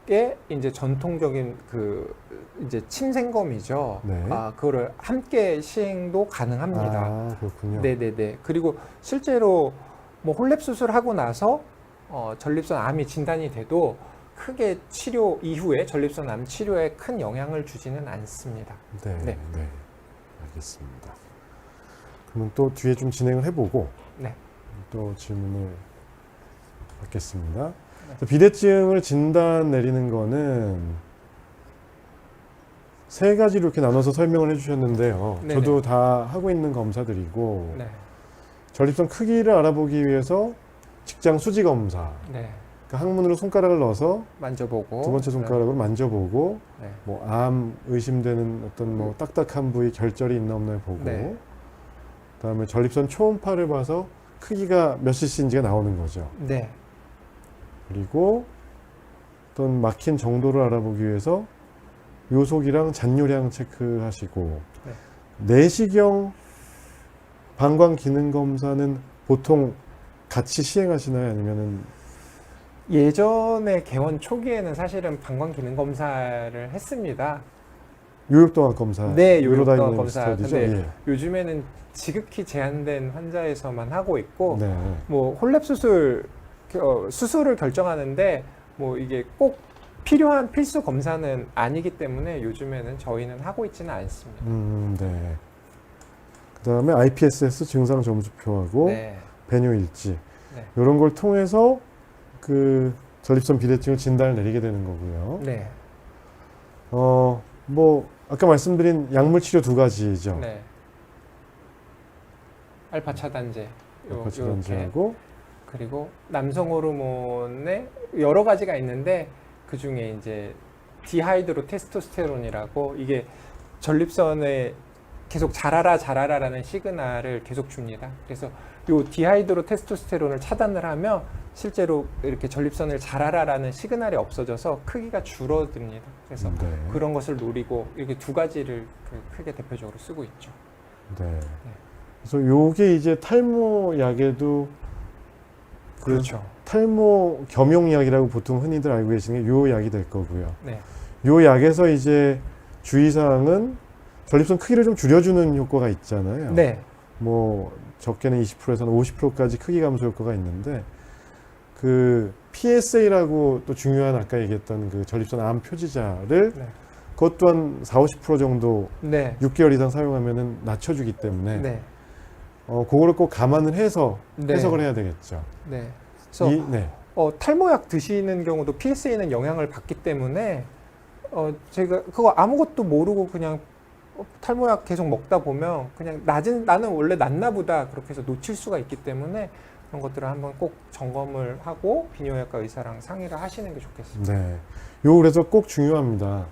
이제 전통적인 그 이제 침생검이죠. 네. 그거를 함께 시행도 가능합니다. 아, 그렇군요. 네네네. 그리고 실제로 뭐 홀랩 수술하고 나서 전립선 암이 진단이 돼도 크게 치료 이후에 전립선 암 치료에 큰 영향을 주지는 않습니다. 네, 네. 네. 알겠습니다. 그러면 또 뒤에 좀 진행을 해보고 네. 또 질문을 받겠습니다. 비대증을 진단 내리는 거는 세 가지로 이렇게 나눠서 설명을 해주셨는데요. 네네. 저도 다 하고 있는 검사들이고 네. 전립선 크기를 알아보기 위해서 직장 수지 검사, 네. 그러니까 항문으로 손가락을 넣어서 만져보고 두 번째 손가락으로 만져보고 네. 뭐 암 의심되는 어떤 뭐 딱딱한 부위 결절이 있나 없나 보고 네. 그다음에 전립선 초음파를 봐서 크기가 몇 cc인지가 나오는 거죠. 네. 그리고 어떤 막힌 정도를 알아보기 위해서 요속이랑 잔뇨량 체크하시고 네. 내시경 방광 기능 검사는 보통 같이 시행하시나요? 아니면은 예전에 개원 초기에는 사실은 방광 기능 검사를 했습니다. 요육동학 검사, 네, 요육동학 유로다이내믹 검사. 스터디죠? 근데 예. 요즘에는 지극히 제한된 환자에서만 하고 있고 네. 뭐 홀랩 수술을 결정하는데 뭐 이게 꼭 필요한 필수 검사는 아니기 때문에 요즘에는 저희는 하고 있지는 않습니다. 네. 그다음에 IPSS 증상 점수표하고 네. 배뇨 일지 네. 이런 걸 통해서 그 전립선 비대증을 진단을 내리게 되는 거고요. 네. 뭐 아까 말씀드린 약물 치료 두 가지죠. 네. 알파 차단제. 알파 차단제하고 그리고 남성 호르몬에 여러 가지가 있는데 그 중에 이제 디하이드로 테스토스테론이라고 이게 전립선에 계속 자라라라는 시그널을 계속 줍니다. 그래서 요 디하이드로 테스토스테론을 차단을 하면 실제로 이렇게 전립선을 자라라라는 시그널이 없어져서 크기가 줄어듭니다. 그래서 네. 그런 것을 노리고 이렇게 두 가지를 크게 대표적으로 쓰고 있죠. 네. 그래서 요게 이제 탈모 약에도 그렇죠. 탈모 겸용약이라고 보통 흔히들 알고 계시는 게 요 약이 될 거고요. 네. 요 약에서 이제 주의사항은 전립선 크기를 좀 줄여주는 효과가 있잖아요. 네. 뭐 적게는 20%에서는 50%까지 크기 감소 효과가 있는데 그 PSA라고 또 중요한 아까 얘기했던 그 전립선 암 표지자를 네. 그것 또한 40~50% 정도 네. 6개월 이상 사용하면은 낮춰주기 때문에 네. 그거를 꼭 감안을 해서 네. 해석을 해야 되겠죠. 네. 그래서 네. 탈모약 드시는 경우도 PSA는 영향을 받기 때문에 제가 그거 아무것도 모르고 그냥 탈모약 계속 먹다 보면 그냥 나는 원래 낫나 보다 그렇게 해서 놓칠 수가 있기 때문에 그런 것들을 한번 꼭 점검을 하고 비뇨기과 의사랑 상의를 하시는 게 좋겠습니다. 네. 요 그래서 꼭 중요합니다.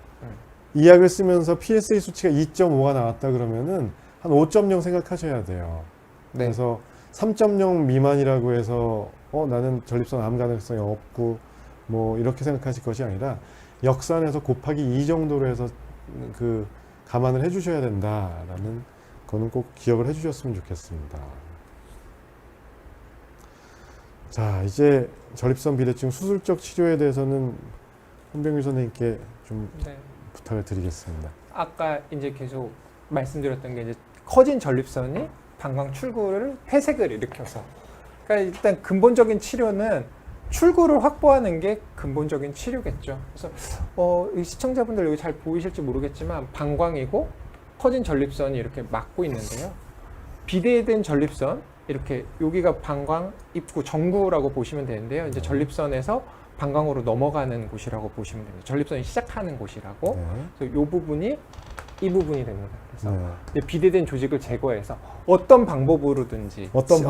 이 약을 쓰면서 PSA 수치가 2.5가 나왔다 그러면은 한 5.0 생각하셔야 돼요. 네. 그래서 3.0 미만이라고 해서 나는 전립선 암 가능성이 없고 뭐 이렇게 생각하실 것이 아니라 역산해서 곱하기 2 정도로 해서 그 감안을 해주셔야 된다라는 거는 꼭 기억을 해주셨으면 좋겠습니다. 자, 이제 전립선 비대증 수술적 치료에 대해서는 한병규 선생님께 좀 네. 부탁을 드리겠습니다. 아까 이제 계속 말씀드렸던 게 이제 커진 전립선이 방광 출구를 폐색을 일으켜서 그러니까 일단 근본적인 치료는 출구를 확보하는 게 근본적인 치료겠죠. 그래서 이 시청자분들 여기 잘 보이실지 모르겠지만 방광이고 커진 전립선이 이렇게 막고 있는데요. 비대된 전립선 이렇게 여기가 방광 입구 정구라고 보시면 되는데요. 이제 전립선에서 방광으로 넘어가는 곳이라고 보시면 됩니다. 전립선이 시작하는 곳이라고. 네. 그래서 이 부분이 이 부분이 됩니다. 그래서 네. 이제 비대된 조직을 제거해서 어떤 방법으로든지 어떤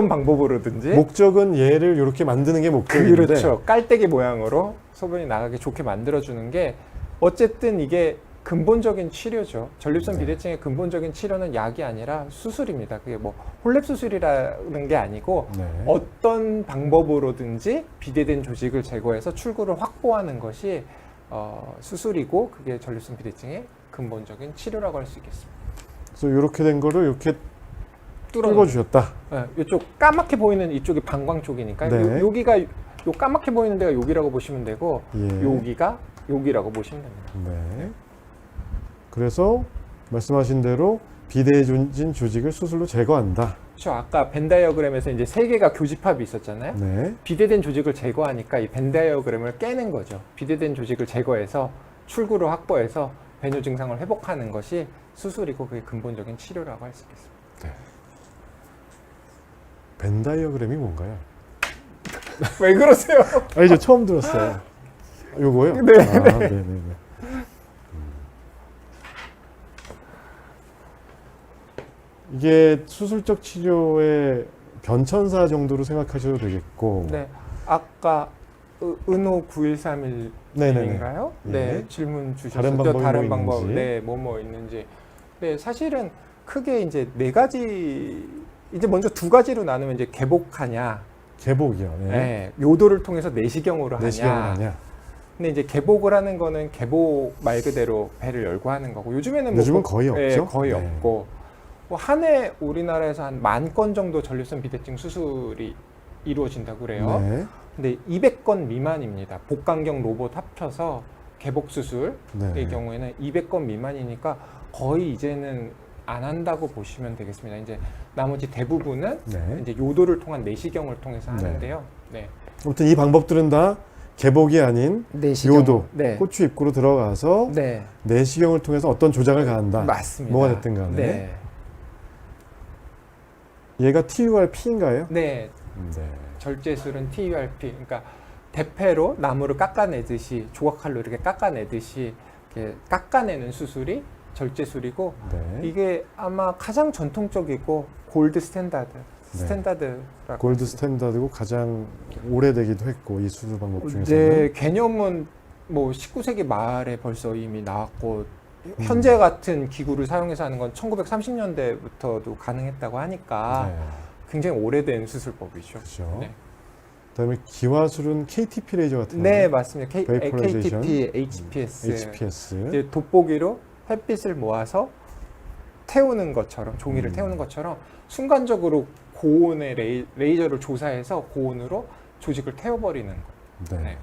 방법으로든지 목적은 얘를 이렇게 만드는 게 목적인데 그렇죠. 깔때기 모양으로 소변이 나가게 좋게 만들어주는 게 어쨌든 이게 근본적인 치료죠. 전립선 네. 비대증의 근본적인 치료는 약이 아니라 수술입니다. 그게 뭐 홀랩 수술이라는 게 아니고 네. 어떤 방법으로든지 비대된 조직을 제거해서 출구를 확보하는 것이 수술이고 그게 전립선 비대증의 근본적인 치료라고 할 수 있겠습니다. 그래서 이렇게 된 거를 이렇게 뚫어놓는 뚫어주셨다. 이쪽 까맣게 보이는 이쪽이 방광 쪽이니까 네. 여기가 요 까맣게 보이는 데가 여기라고 보시면 되고 예. 여기가 여기라고 보시면 됩니다. 네. 그래서 말씀하신 대로 비대해진 조직을 수술로 제거한다. 그렇죠. 아까 벤 다이어그램에서 이제 세 개가 교집합이 있었잖아요. 네. 비대된 조직을 제거하니까 이 벤 다이어그램을 깨는 거죠. 비대된 조직을 제거해서 출구를 확보해서 배뇨 증상을 회복하는 것이 수술이고 그게 근본적인 치료라고 할 수 있겠습니다. 벤 다이어그램이 뭔가요? 왜 그러세요? 아, 이제 처음 들었어요. 요거요? 네, 아, 네, 네, 네. 이게 수술적 치료의 변천사 정도로 생각하셔도 되겠고. 네. 아까 은호 9131 네네네. 인가요? 예. 네, 질문 다른 주셨죠. 방법이 다른 뭐 방법, 있는지. 네, 뭐 있는지. 네, 사실은 크게 이제 네 가지, 이제 먼저 두 가지로 나누면 이제 개복하냐, 개복이요. 네. 네, 요도를 통해서 내시경으로 하냐. 내시경을 하냐. 근데 이제 개복을 하는 거는 개복 말 그대로 배를 열고 하는 거고 요즘에는 요즘은 뭐 거의 네, 없죠. 거의 네. 없고 뭐 한 해 우리나라에서 한 10,000건 정도 전립선 비대증 수술이 이루어진다고 그래요. 네. 근데 200건 미만입니다. 복강경 로봇 합쳐서 개복 수술의 네. 경우에는 200건 미만이니까 거의 이제는 안 한다고 보시면 되겠습니다. 이제 나머지 대부분은 네. 이제 요도를 통한 내시경을 통해서 네. 하는데요. 네. 아무튼 이 방법들은 다 개복이 아닌 내시경. 요도, 네. 고추 입구로 들어가서 네. 내시경을 통해서 어떤 조작을 가한다. 맞습니다. 뭐가 됐든 간에. 네. 얘가 TURP인가요? 네. 네. 절제술은 TURP. 그러니까 대패로 나무를 깎아내듯이 조각칼로 이렇게 깎아내듯이 이렇게 깎아내는 수술이 절제술이고 네. 이게 아마 가장 전통적이고 골드 스탠다드. 네. 스탠다드라고. 골드 스탠다드고 가장 오래되기도 했고 이 수술 방법 중에서는. 네, 개념은 뭐 19세기 말에 벌써 이미 나왔고 현재 같은 기구를 사용해서 하는 건 1930년대부터도 가능했다고 하니까 네. 굉장히 오래된 수술법이죠. 그렇죠. 네. 그다음에 기와술은 KTP 레이저 같은 네, 거. 맞습니다. Vaporization. KTP, HPS. HPS. 이제 돋보기로 햇빛을 모아서 태우는 것처럼 종이를 태우는 것처럼 순간적으로 고온의 레이저를 조사해서 고온으로 조직을 태워버리는 거. 네. 네.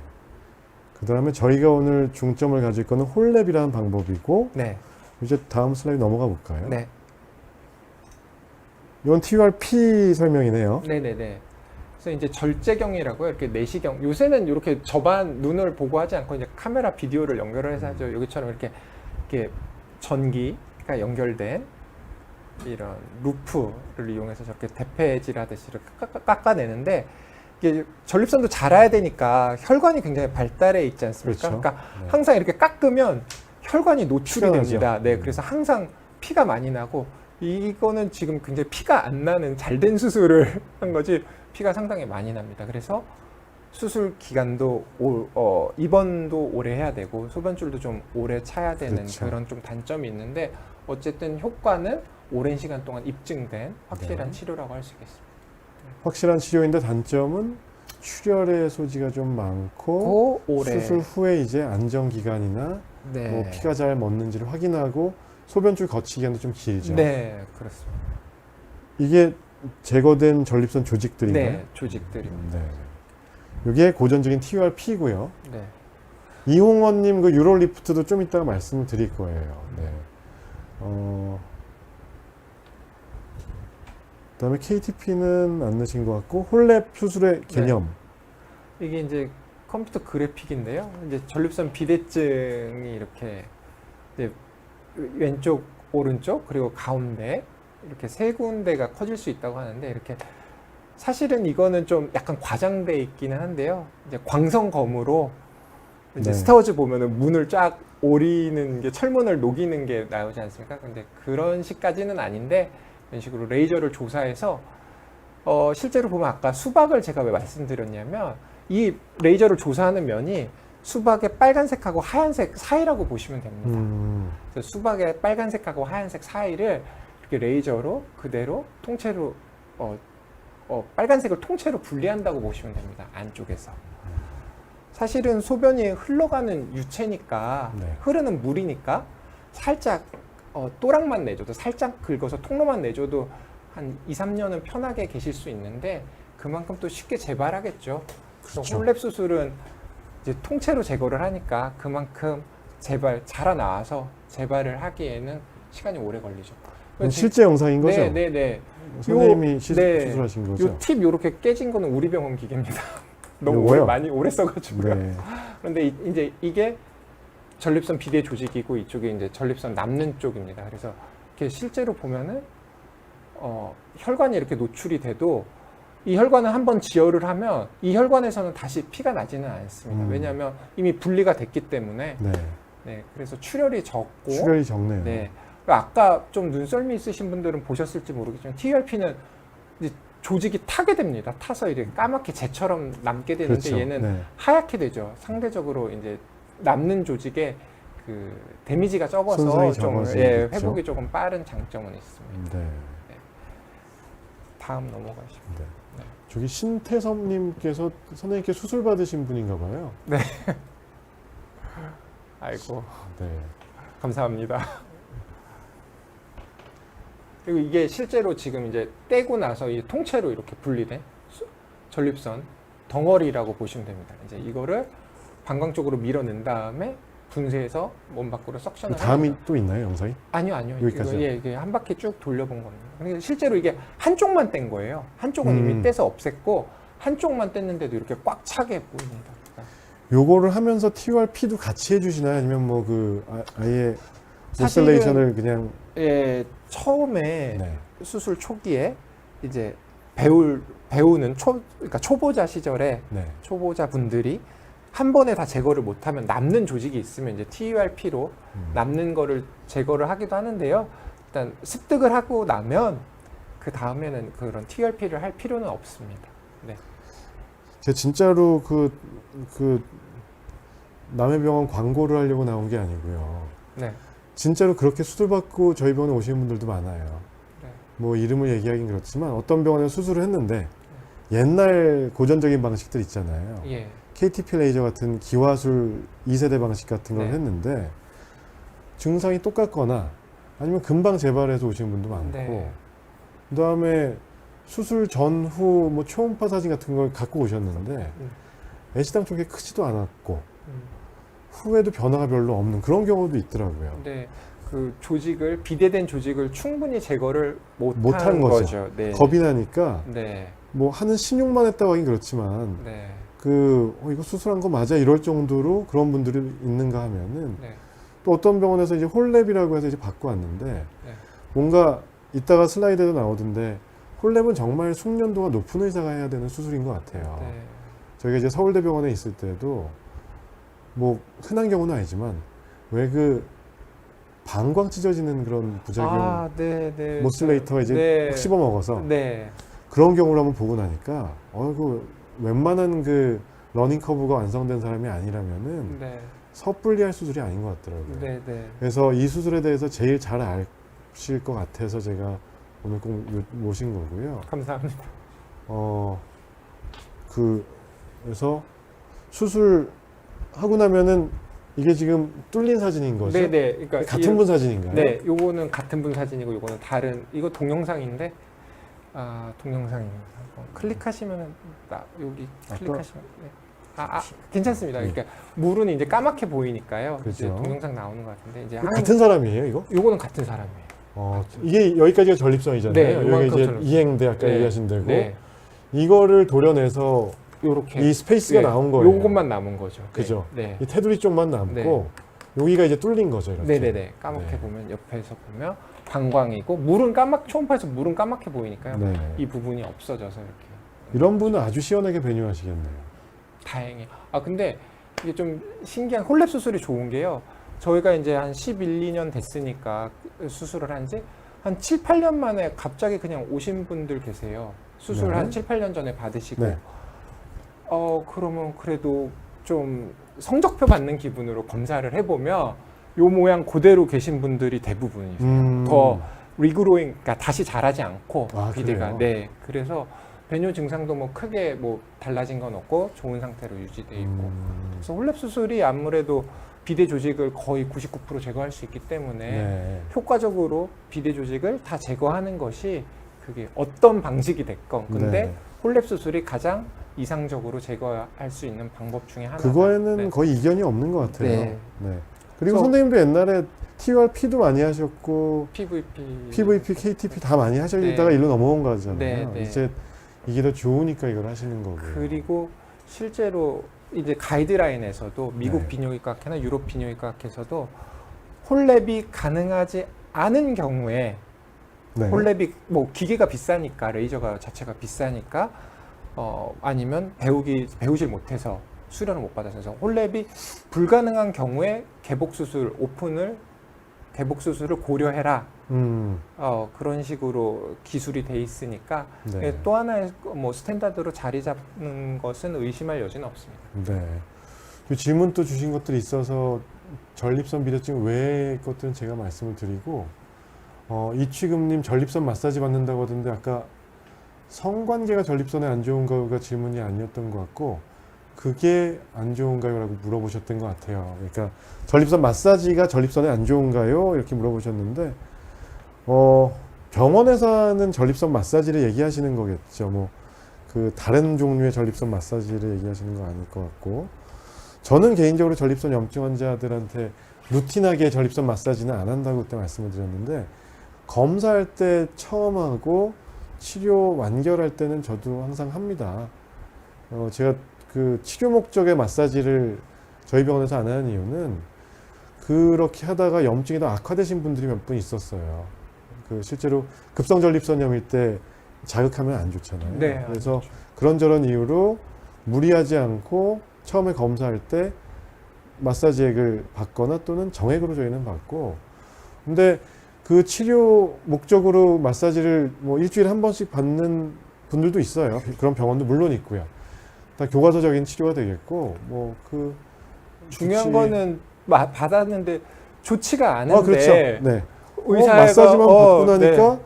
그다음에 저희가 오늘 중점을 가질 거는 홀랩이라는 방법이고 네, 이제 다음 슬라이드 넘어가 볼까요? 네, 이건 TURP 설명이네요. 네, 네, 네. 그래서 이제 절제경이라고요. 이렇게 내시경. 요새는 이렇게 접안 눈을 보고 하지 않고 이제 카메라 비디오를 연결을 해서 하죠. 여기처럼 이렇게 전기가 연결된 이런 루프를 이용해서 저렇게 대패질하듯이 이렇게 깎아내는데 이게 전립선도 자라야 되니까 혈관이 굉장히 발달해 있지 않습니까? 그렇죠. 그러니까 네. 항상 이렇게 깎으면 혈관이 노출이 피가 나죠. 됩니다. 네, 음. 그래서 항상 피가 많이 나고 이거는 지금 굉장히 피가 안 나는 잘된 수술을 한 거지 피가 상당히 많이 납니다. 그래서 수술 기간도 입원도 오래 해야 되고 소변줄도 좀 오래 차야 되는 그렇죠. 그런 좀 단점이 있는데 어쨌든 효과는 오랜 시간 동안 입증된 확실한 네. 치료라고 할 수 있겠습니다. 확실한 치료인데 단점은 출혈의 소지가 좀 많고 오래 수술 후에 이제 안정 기간이나 네. 뭐 피가 잘 멎는지를 확인하고 소변줄 거치 기간도 좀 길죠. 네, 그렇습니다. 이게 제거된 전립선 조직들인가요? 네, 조직들입니다. 네. 이게 고전적인 TURP고요. 네. 이홍원님 그 유로리프트도 좀 이따가 말씀을 드릴 거예요. 네. 그다음에 KTP는 안 넣으신 것 같고 홀랩 수술의 개념. 이게 이제 컴퓨터 그래픽인데요. 이제 전립선 비대증이 이렇게 이제 왼쪽, 오른쪽 그리고 가운데 이렇게 세 군데가 커질 수 있다고 하는데 이렇게 사실은 이거는 좀 약간 과장돼 있기는 한데요. 이제 광선검으로 이제 네. 스타워즈 보면은 문을 쫙 오리는 게 철문을 녹이는 게 나오지 않습니까? 근데 그런 식까지는 아닌데 이런 식으로 레이저를 조사해서 실제로 보면 아까 수박을 제가 왜 말씀드렸냐면 이 레이저를 조사하는 면이 수박의 빨간색하고 하얀색 사이라고 보시면 됩니다. 그래서 수박의 빨간색하고 하얀색 사이를 이렇게 레이저로 그대로 통째로 빨간색을 통째로 분리한다고 보시면 됩니다. 안쪽에서. 사실은 소변이 흘러가는 유체니까 네. 흐르는 물이니까 살짝 또랑만 내줘도 살짝 긁어서 통로만 내줘도 한 2, 3년은 편하게 계실 수 있는데 그만큼 또 쉽게 재발하겠죠. 그래서 그렇죠. 홀랩 수술은 이제 통째로 제거를 하니까 그만큼 재발 자라나와서 재발을 하기에는 시간이 오래 걸리죠. 실제 영상인 거죠? 네네네. 선생님이 네. 수술하신 거죠? 요 팁 요렇게 깨진 거는 우리 병원 기계입니다. 너무 요거요? 오래 써가지고요. 네. 그런데 이제 이게 전립선 비대 조직이고 이쪽에 이제 전립선 남는 쪽입니다. 그래서 이렇게 실제로 보면은 혈관이 이렇게 노출이 돼도 이 혈관을 한번 지혈을 하면 이 혈관에서는 다시 피가 나지는 않습니다. 왜냐하면 이미 분리가 됐기 때문에 네. 네, 그래서 출혈이 적고 출혈이 적네요. 네, 아까 좀 눈썰미 있으신 분들은 보셨을지 모르겠지만 TURP는 이제 조직이 타게 됩니다. 타서 이렇게 까맣게 재처럼 남게 되는데 그렇죠. 얘는 네. 하얗게 되죠. 상대적으로 이제 남는 조직에 그 데미지가 적어서 손상이 좀 적어지겠죠. 회복이 조금 빠른 장점은 있습니다. 네. 다음 넘어가시죠. 네. 네. 저기 신태섭님께서 선생님께 수술 받으신 분인가 봐요. 아이고 네. 감사합니다. 그리고 이게 실제로 지금 이제 떼고 나서 이 통째로 이렇게 분리된 전립선 덩어리라고 보시면 됩니다. 이제 이거를 방광 쪽으로 밀어낸 다음에 분쇄해서 몸 밖으로 석션을 다음이 하는 또 있나요, 영상이? 아니요. 여기까지요? 이게 한 바퀴 쭉 돌려본 겁니다. 그러니까 실제로 이게 한쪽만 뗀 거예요. 한쪽은 이미 떼서 없앴고 한쪽만 뗐는데도 이렇게 꽉 차게 보입니다. 요거를 하면서 TURP도 같이 해주시나요? 아니면 뭐 그 아예 사실은 인스톨레이션을 그냥 예, 처음에 네. 수술 초기에 이제 배우는 그러니까 초보자 시절에 네. 초보자 분들이 한 번에 다 제거를 못하면 남는 조직이 있으면 이제 TURP로 남는 거를 제거를 하기도 하는데요. 일단 습득을 하고 나면 그 다음에는 그런 TURP를 할 필요는 없습니다. 네. 제가 진짜로 그 남의 병원 광고를 하려고 나온 게 아니고요. 네. 진짜로 그렇게 수술받고 저희 병원에 오시는 분들도 많아요. 네. 뭐 이름을 얘기하긴 그렇지만 어떤 병원에 수술을 했는데 옛날 고전적인 방식들 있잖아요. 예. KTP 레이저 같은 기화술 2세대 방식 같은 걸 네. 했는데 증상이 똑같거나 아니면 금방 재발해서 오시는 분도 많고 네. 그다음에 수술 전후 뭐 초음파 사진 같은 걸 갖고 오셨는데 애시당 쪽에 크지도 않았고 후에도 변화가 별로 없는 그런 경우도 있더라고요. 네. 그 조직을 비대된 조직을 충분히 제거를 못한 못한 거죠. 거죠. 네. 겁이 나니까 네. 뭐 하는 신용만 했다고 하긴 그렇지만 네. 이거 수술한 거 맞아 이럴 정도로 그런 분들이 있는가 하면은 네. 또 어떤 병원에서 이제 홀랩이라고 해서 이제 받고 왔는데 네. 뭔가 이따가 슬라이드에도 나오던데 홀랩은 정말 숙련도가 높은 의사가 해야 되는 수술인 것 같아요. 네. 저희가 이제 서울대병원에 있을 때도 뭐 흔한 경우는 아니지만 왜 그 방광 찢어지는 그런 부작용 네. 모슬레이터가 이제 네. 씹어 먹어서 네. 그런 경우를 한번 보고 나니까 그 웬만한 그 러닝 커브가 완성된 사람이 아니라면은 네. 섣불리 할 수술이 아닌 것 같더라고요. 네. 그래서 이 수술에 대해서 제일 잘 아실 것 같아서 제가 오늘 꼭 모신 거고요. 감사합니다. 그래서 수술하고 나면은 이게 지금 뚫린 사진인 거죠? 네네. 그러니까 같은 분 사진인가요? 네, 요거는 같은 분 사진이고 요거는 다른 이거 동영상인데 동영상입니다. 클릭하시면은 여기 클릭하시면 괜찮습니다. 네. 그러니까 물은 이제 까맣게 보이니까요. 그렇죠. 이제 동영상 나오는 것 같은데 이제 같은 사람이에요, 이거? 요거는 같은 사람이에요. 이게 여기까지가 전립선이잖아요. 네, 여기 요만큼 이제 전립선. 이행대 아까 네. 얘기하신 데고 네, 이거를 도려내서 요렇게 이 스페이스가 네, 나온 거예요. 요것만 남은 거죠. 그죠? 네. 이 테두리 쪽만 남고 네. 여기가 이제 뚫린 거죠, 이렇게. 네네네. 까맣게 네. 보면 옆에서 보면 방광이고 물은 초음파에서 물은 까맣게 보이니까요. 네. 이 부분이 없어져서 이렇게. 이런 분은 아주 시원하게 배뇨하시겠네요. 다행히. 근데 이게 좀 신기한 홀랩 수술이 좋은 게요. 저희가 이제 한 11, 12년 됐으니까 수술을 한 지 한 7, 8년 만에 갑자기 그냥 오신 분들 계세요. 수술 네. 한 7, 8년 전에 받으시고. 네. 그러면 그래도 좀 성적표 받는 기분으로 검사를 해보면 요 모양 그대로 계신 분들이 대부분이세요. 더 리그로잉, 그러니까 다시 자라지 않고 비대가. 그래요? 네. 그래서 배뇨 증상도 뭐 크게 뭐 달라진 건 없고 좋은 상태로 유지돼 있고. 그래서 홀랩 수술이 아무래도 비대 조직을 거의 99% 제거할 수 있기 때문에 네. 효과적으로 비대 조직을 다 제거하는 것이 그게 어떤 방식이 됐건 근데 네. 홀랩 수술이 가장 이상적으로 제거할 수 있는 방법 중에 하나다. 그거에는 네. 거의 이견이 없는 것 같아요. 네. 네. 그리고 그래서- 선생님도 옛날에 TURP도 많이 하셨고 PVP, KTP 다 많이 하시다가 네. 일로 넘어온 거잖아요. 네, 네. 이제 이게 더 좋으니까 이걸 하시는 거고요. 그리고 실제로 이제 가이드라인에서도 미국 네. 비뇨기과학회나 유럽 비뇨기과학회에서도 홀랩이 가능하지 않은 경우에 네. 홀랩이 뭐 기계가 비싸니까 레이저가 자체가 비싸니까 아니면 배우질 못해서 수련을 못 받아서 그래서 홀랩이 불가능한 경우에 개복 수술을 고려해라. 그런 식으로 기술이 돼 있으니까 네. 또 하나의 뭐 스탠다드로 자리 잡는 것은 의심할 여지는 없습니다. 네. 그 질문 또 주신 것들이 있어서 전립선 비대증 외의 것들은 제가 말씀을 드리고 이취금님 전립선 마사지 받는다고 하던데 아까 성관계가 전립선에 안 좋은가가 질문이 아니었던 것 같고 그게 안 좋은가요? 라고 물어보셨던 것 같아요. 그러니까 전립선 마사지가 전립선에 안 좋은가요? 이렇게 물어보셨는데 병원에서 하는 전립선 마사지를 얘기하시는 거겠죠. 뭐 그 다른 종류의 전립선 마사지를 얘기하시는 거 아닐 것 같고 저는 개인적으로 전립선 염증 환자들한테 루틴하게 전립선 마사지는 안 한다고 그때 말씀을 드렸는데 검사할 때 처음 하고 치료 완결할 때는 저도 항상 합니다. 제가 그 치료 목적의 마사지를 저희 병원에서 안 하는 이유는 그렇게 하다가 염증이 더 악화되신 분들이 몇 분 있었어요. 그 실제로 급성 전립선염일 때 자극하면 안 좋잖아요. 네, 그래서 안 좋죠. 그런저런 이유로 무리하지 않고 처음에 검사할 때 마사지액을 받거나 또는 정액으로 저희는 받고 근데 그 치료 목적으로 마사지를 뭐 일주일에 한 번씩 받는 분들도 있어요. 그런 병원도 물론 있고요. 다 교과서적인 치료가 되겠고 뭐 그 중요한 거는 받았는데 좋지가 않은데 그렇죠. 네. 의사가 마사지만 받고 나니까 네.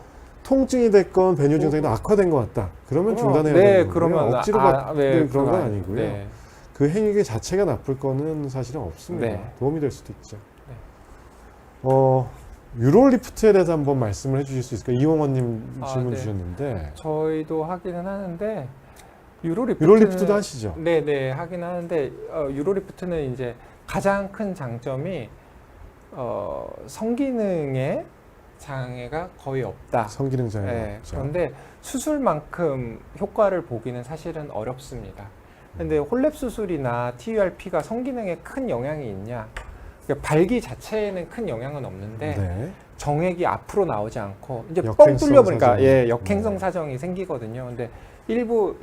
통증이 됐건 배뇨 증상이 더 악화된 것 같다. 그러면 중단해야 네, 되는 거고요. 그러면 억지로 받는 그런 건 아니고요. 네. 그 행위 자체가 나쁠 거는 사실은 없습니다. 네. 도움이 될 수도 있죠. 네. 유로리프트에 대해서 한번 말씀을 해주실 수 있을까요? 이홍원님 질문 네. 주셨는데 저희도 하기는 하는데 유로리프트도 하시죠? 네네 하긴 하는데 유로리프트는 이제 가장 큰 장점이 성기능에 장애가 거의 없다. 성기능 장애가 네, 없죠. 그런데 수술만큼 효과를 보기는 사실은 어렵습니다. 근데 홀랩 수술이나 TURP가 성기능에 큰 영향이 있냐? 그러니까 발기 자체에는 큰 영향은 없는데 네. 정액이 앞으로 나오지 않고 이제 뻥 역행성 뚫려보니까 사정. 역행성 네. 사정이 생기거든요. 근데 일부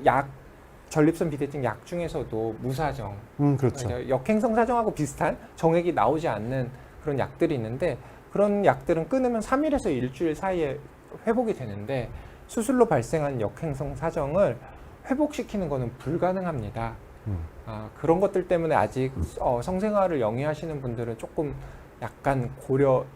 전립선 비대증 약 중에서도 무사정, 그렇죠. 그러니까 역행성 사정하고 비슷한 정액이 나오지 않는 그런 약들이 있는데 그런 약들은 끊으면 3일에서 일주일 사이에 회복이 되는데 수술로 발생한 역행성 사정을 회복시키는 것은 불가능합니다. 그런 것들 때문에 아직 성생활을 영위하시는 분들은 조금 약간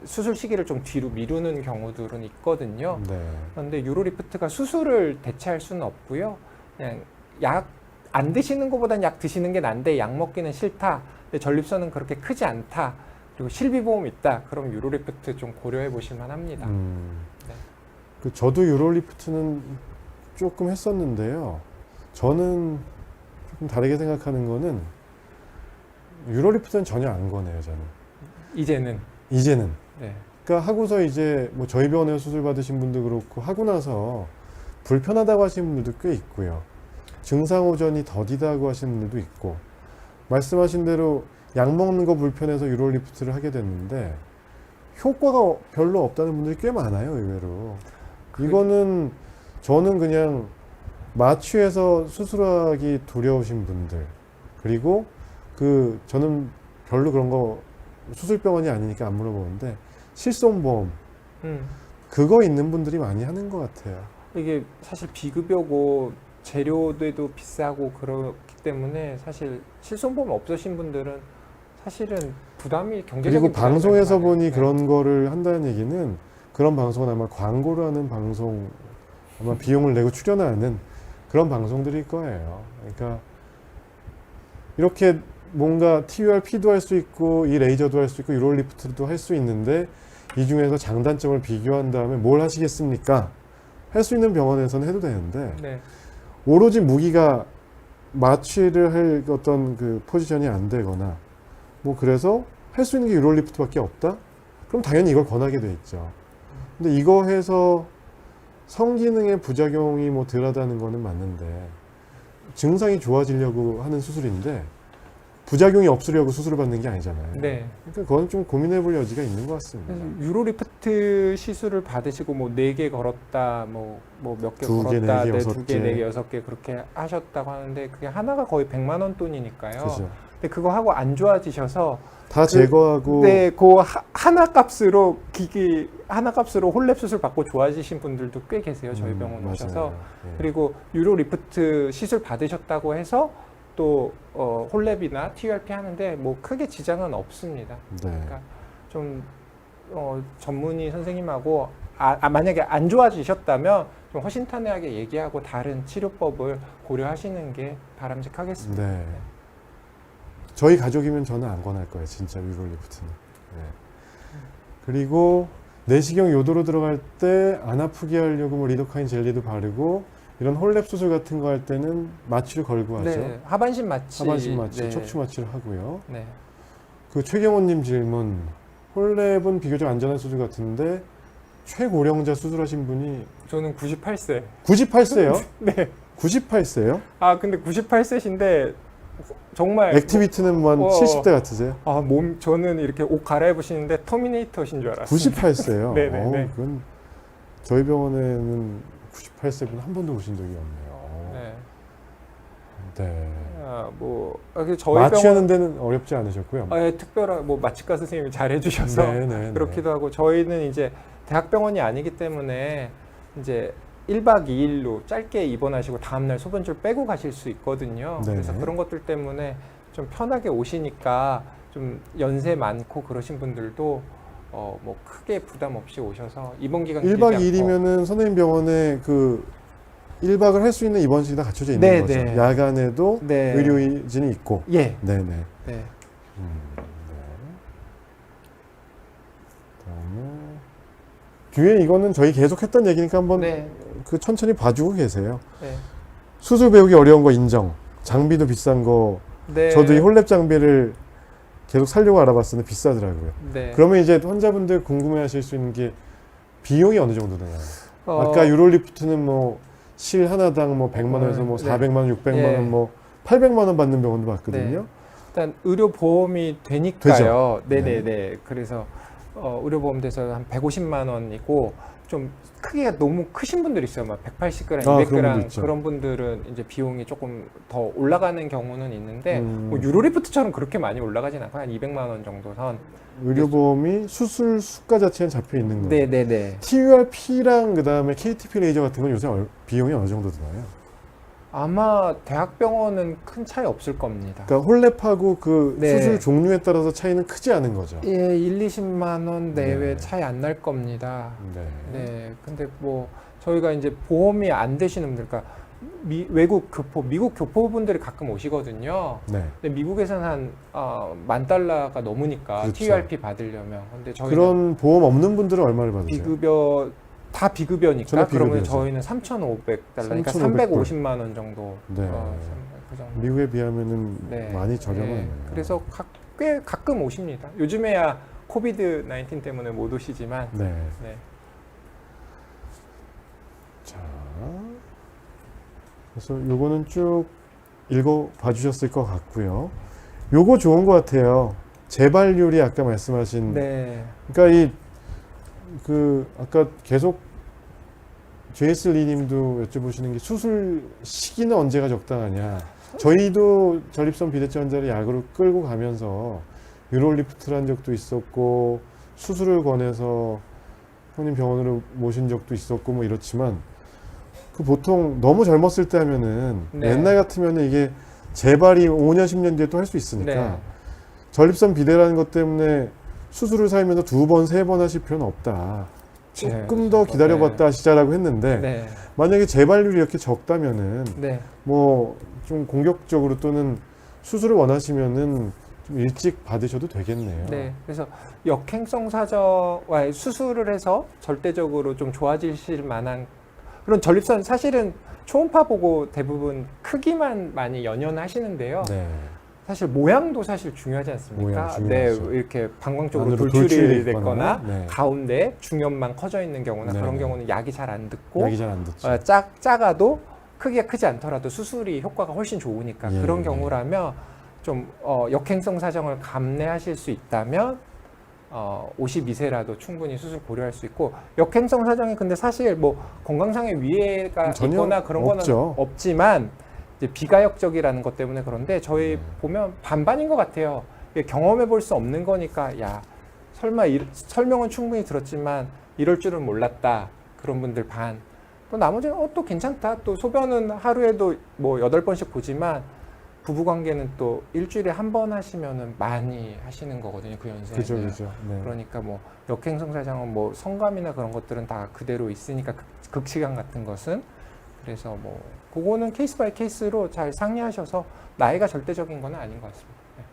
수술 시기를 좀 뒤로 미루는 경우들은 있거든요. 네. 그런데 유로리프트가 수술을 대체할 수는 없고요. 그냥 약 안 드시는 것보다는 약 드시는 게 난데 약 먹기는 싫다. 근데 전립선은 그렇게 크지 않다. 그리고 실비보험 있다. 그럼 유로리프트 좀 고려해 보실 만합니다. 네. 저도 유로리프트는 조금 했었는데요. 저는 조금 다르게 생각하는 거는 유로리프트는 전혀 안 권해요. 저는 이제는 네. 그러니까 하고서 이제 뭐 저희 병원에서 수술 받으신 분도 그렇고 하고 나서 불편하다고 하시는 분들도 꽤 있고요. 증상 호전이 더디다고 하시는 분들도 있고 말씀하신 대로 약 먹는 거 불편해서 유로리프트를 하게 됐는데 효과가 별로 없다는 분들이 꽤 많아요. 의외로. 이거는 저는 그냥 마취해서 수술하기 두려우신 분들 그리고 저는 별로 그런 거 수술병원이 아니니까 안 물어보는데 실손보험 그거 있는 분들이 많이 하는 것 같아요. 이게 사실 비급여고 재료도 비싸고 그렇기 때문에 사실 실손보험 없으신 분들은 사실은 부담이 경제적인 그리고 방송에서 부담이 보니 많아요. 그런 거를 한다는 얘기는 그런 방송은 아마 광고를 하는 방송 아마 비용을 내고 출연하는 그런 방송들일 거예요. 그러니까 이렇게 뭔가 TURP도 할 수 있고 이 레이저도 할 수 있고 유로리프트도 할 수 있는데 이 중에서 장단점을 비교한 다음에 뭘 하시겠습니까? 할 수 있는 병원에서는 해도 되는데 네. 오로지 무기가 마취를 할 어떤 그 포지션이 안 되거나 뭐 그래서 할 수 있는 게 유로리프트밖에 없다? 그럼 당연히 이걸 권하게 돼 있죠. 근데 이거 해서 성기능의 부작용이 뭐 덜하다는 거는 맞는데 증상이 좋아지려고 하는 수술인데 부작용이 없으려고 수술을 받는 게 아니잖아요. 네. 그러니까 그건 좀 고민해 볼 여지가 있는 것 그래서 같습니다. 유로리프트 시술을 받으시고 뭐 4개 걸었다, 뭐 몇 개 2개, 걸었다, 4개, 2개, 4개, 6개 그렇게 하셨다고 하는데 그게 하나가 거의 100만 원 돈이니까요. 그죠. 근데 그거 하고 안 좋아지셔서 다 제거하고 네, 그 하나 값으로 기기 하나 값으로 홀랩 수술 받고 좋아지신 분들도 꽤 계세요. 저희 병원 맞아요. 오셔서. 예. 그리고 유로 리프트 시술 받으셨다고 해서 또 홀랩이나 TURP 하는데 뭐 크게 지장은 없습니다. 네. 그러니까 좀 전문의 선생님하고 만약에 안 좋아지셨다면 좀 허심탄회하게 얘기하고 다른 치료법을 고려하시는 게 바람직하겠습니다. 네. 저희 가족이면 저는 안 권할 거예요. 진짜 유로리프트는. 네. 그리고 내시경 요도로 들어갈 때 안 아프게 하려고 뭐 리도카인 젤리도 바르고 이런 홀랩 수술 같은 거 할 때는 마취를 걸고 하죠. 네, 하반신 마취, 하반신 마취, 네. 척추 마취를 하고요. 네. 그 최경원님 질문. 홀랩은 비교적 안전한 수술 같은데 최고령자 수술하신 분이 저는 98세. 98세요? 네. 98세요? 아 근데 98세신데 정말 액티비티는 뭐 한 70대 같으세요? 저는 이렇게 옷 갈아입으시는데 터미네이터신 줄 알았어요. 98세요? 네네네. 그건 저희 병원에는 98세 분 한 번도 오신 적이 없네요. 네. 네. 저희 마취하는 데는 어렵지 않으셨고요. 특별한 뭐 마취과 선생님이 잘 해주셔서 네네. 그렇기도 하고 저희는 이제 대학병원이 아니기 때문에 이제 1박 2일로 짧게 입원하시고 다음날 소변줄 빼고 가실 수 있거든요. 네네. 그래서 그런 것들 때문에 좀 편하게 오시니까 좀 연세 많고 그러신 분들도 뭐 크게 부담 없이 오셔서 입원 기간 1박 길지 않고 2일이면은 선생님 병원에 그 1박을 할 수 있는 입원실이 다 갖춰져 있는 네, 거죠. 네. 야간에도 네. 의료진이 있고. 예. 네네. 네. 네. 그다음에 뒤에 이거는 저희 계속 했던 얘기니까 한번 네. 그 천천히 봐주고 계세요. 네. 수술 배우기 어려운 거 인정. 장비도 비싼 거. 네. 저도 이 홀랩 장비를 계속 사려고 알아봤었는데 비싸더라고요. 네. 그러면 이제 환자분들 궁금해하실 수 있는 게 비용이 어느 정도 되나요? 어, 아까 유로리프트는 뭐 실 하나당 뭐 100만 원에서 뭐 네. 400만 원, 600만 예. 원, 뭐 800만 원 받는 병원도 봤거든요. 일단 의료 보험이 되니까요. 네네네. 그래서 의료 보험 돼서 한 150만 원이고 좀 크기가 너무 크신 분들이 있어요. 막 180g, 그런 분도 200g 있죠. 그런 분들은 이제 비용이 조금 더 올라가는 경우는 있는데 음. 뭐 유로리프트처럼 그렇게 많이 올라가진 않고 한 200만 원 정도 선. 의료보험이 수술 수가 자체는 잡혀 있는 거예요. 네네네. TURP랑 그다음에 KTP 레이저 같은 건 요새 비용이 어느 정도 드나요? 아마 대학병원은 큰 차이 없을 겁니다. 그러니까 홀랩하고 그 네. 수술 종류에 따라서 차이는 크지 않은 거죠. 예, 1, 20만 원 내외 네. 차이 안 날 겁니다. 네. 네, 근데 뭐 저희가 이제 보험이 안 되시는 분들, 그러니까 외국 교포, 미국 교포분들이 가끔 오시거든요. 네. 근데 미국에서는 한 $10,000가 넘으니까 그렇죠. TURP 받으려면. 근데 저희는 그런 보험 없는 분들은 얼마를 받으세요? 비급여 다 비급여니까 전혀 그러면 비급여죠. 저희는 $3,500, 그러니까 3,500 불. 350만 원 정도. 네. 그 정도. 미국에 비하면은 네. 많이 저렴하네요. 네, 그래서 꽤 가끔 오십니다. 요즘에야 코비드 19 때문에 못 오시지만. 네. 네. 자, 그래서 요거는 쭉 읽어 봐주셨을 것 같고요. 요거 좋은 것 같아요. 재발률이 아까 말씀하신. 네. 그러니까 아까 계속 JS 리님도 여쭤보시는 게 수술 시기는 언제가 적당하냐. 저희도 전립선 비대증 환자를 약으로 끌고 가면서 유로리프트를 한 적도 있었고 수술을 권해서 형님 병원으로 모신 적도 있었고 뭐 이렇지만 그 보통 너무 젊었을 때 하면은 네. 옛날 같으면은 이게 재발이 5년 10년 뒤에 또 할 수 있으니까 네. 전립선 비대라는 것 때문에 수술을 살면서 2번, 3번 하실 필요는 없다. 조금 더 기다려봤다 하시자라고 했는데 네. 만약에 재발률이 이렇게 적다면은 네. 뭐 좀 공격적으로 또는 수술을 원하시면은 좀 일찍 받으셔도 되겠네요. 네. 그래서 역행성 사정과 수술을 해서 절대적으로 좀 좋아지실 만한 그런 전립선 사실은 초음파 보고 대부분 크기만 많이 연연하시는데요. 네. 사실 모양도 사실 중요하지 않습니까? 모양 네, 중요하죠. 이렇게 방광적으로 안으로 돌출이 있거나, 됐거나 네. 가운데 중엽만 커져 있는 경우나 네. 그런 경우는 약이 잘 안 듣고 약이 잘 안 듣죠. 작아도 크기가 크지 않더라도 수술이 효과가 훨씬 좋으니까 예, 그런 예. 경우라면 좀 역행성 사정을 감내하실 수 있다면 52세라도 충분히 수술 고려할 수 있고 역행성 사정이 근데 사실 뭐 건강상의 위해가 전혀 있거나 그런 없죠. 거는 없지만 이제 비가역적이라는 것 때문에 그런데 저희 네. 보면 반반인 것 같아요. 경험해 볼 수 없는 거니까 야 설마 설명은 충분히 들었지만 이럴 줄은 몰랐다 그런 분들 반. 또 나머지는 또 괜찮다. 또 소변은 하루에도 뭐 8번씩 보지만 부부 관계는 또 일주일에 한 번 하시면은 많이 하시는 거거든요. 그 연세에는. 그죠, 그죠. 네. 그러니까 뭐 역행성 사정은 뭐 성감이나 그런 것들은 다 그대로 있으니까 극시간 같은 것은 그래서 뭐 그거는 케이스 바이 케이스로 잘 상의하셔서 나이가 절대적인 건 아닌 것 같습니다. 네.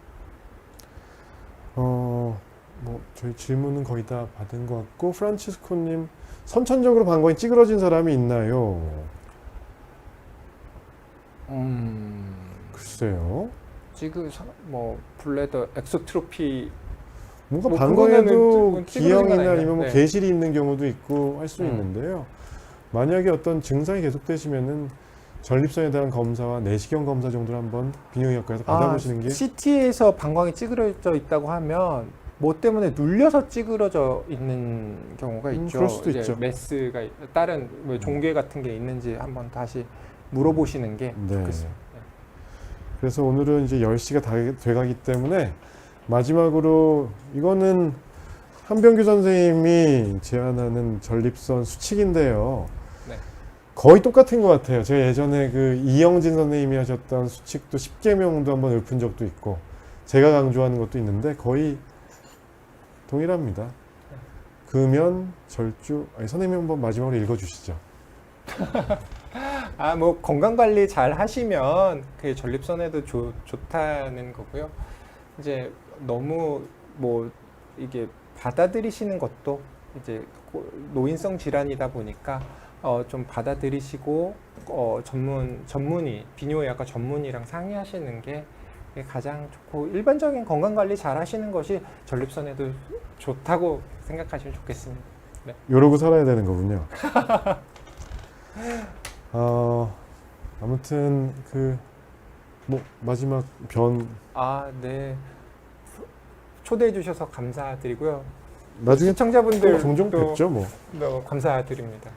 뭐 저희 질문은 거의 다 받은 것 같고 프란치스코님 선천적으로 방광이 찌그러진 사람이 있나요? 글쎄요. 지금 뭐 블레더 엑소트로피 뭔가 뭐 방광에도 그거는 찌그러진 건 기형이나 아니죠. 아니면 뭐 네. 개실이 있는 경우도 있고 할 수 음. 있는데요. 만약에 어떤 증상이 계속되시면은 전립선에 대한 검사와 내시경 검사 정도를 한번 비뇨기과에서 받아보시는 게 CT에서 방광이 찌그러져 있다고 하면 뭐 때문에 눌려서 찌그러져 있는 경우가 있죠. 그럴 수도 이제 있죠. 메스가 다른 뭐 종괴 같은 게 있는지 한번 다시 물어보시는 게 네. 좋겠습니다. 그래서 오늘은 이제 10시가 다 돼가기 때문에 마지막으로 이거는 한병규 선생님이 제안하는 전립선 수칙인데요. 네. 거의 똑같은 것 같아요. 제가 예전에 그 이영진 선생님이 하셨던 수칙도 10계명도 한번 읊은 적도 있고 제가 강조하는 것도 있는데 거의 동일합니다. 금연, 절주. 선생님 한번 마지막으로 읽어주시죠. 뭐 건강 관리 잘 하시면 그 전립선에도 좋다는 거고요. 이제 너무 뭐 이게 받아들이시는 것도 이제 노인성 질환이다 보니까 좀 받아들이시고 전문의 비뇨의학과 전문의랑 상의하시는 게 가장 좋고 일반적인 건강 관리 잘 하시는 것이 전립선에도 좋다고 생각하시면 좋겠습니다. 네. 이러고 살아야 되는 거군요. 아무튼 뭐 마지막 변 네. 초대해 주셔서 감사드리고요. 나중에 시청자분들 종종 뵙죠 뭐. 감사드립니다.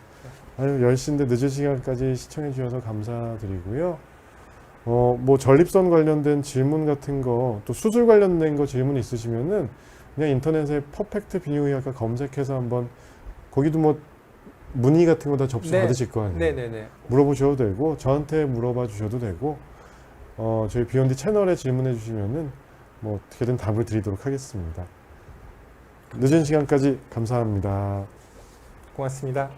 아유 10시인데 늦은 시간까지 시청해 주셔서 감사드리고요. 뭐 전립선 관련된 질문 같은 거 또 수술 관련된 거 질문 있으시면은 그냥 인터넷에 퍼펙트 비뇨의학과 검색해서 한번 거기도 뭐 문의 같은 거 다 접수 네. 받으실 거 아니에요. 네네네. 물어보셔도 되고 저한테 물어봐 주셔도 되고 저희 비욘디 채널에 질문해 주시면은 뭐 어떻게든 답을 드리도록 하겠습니다. 늦은 시간까지 감사합니다. 고맙습니다.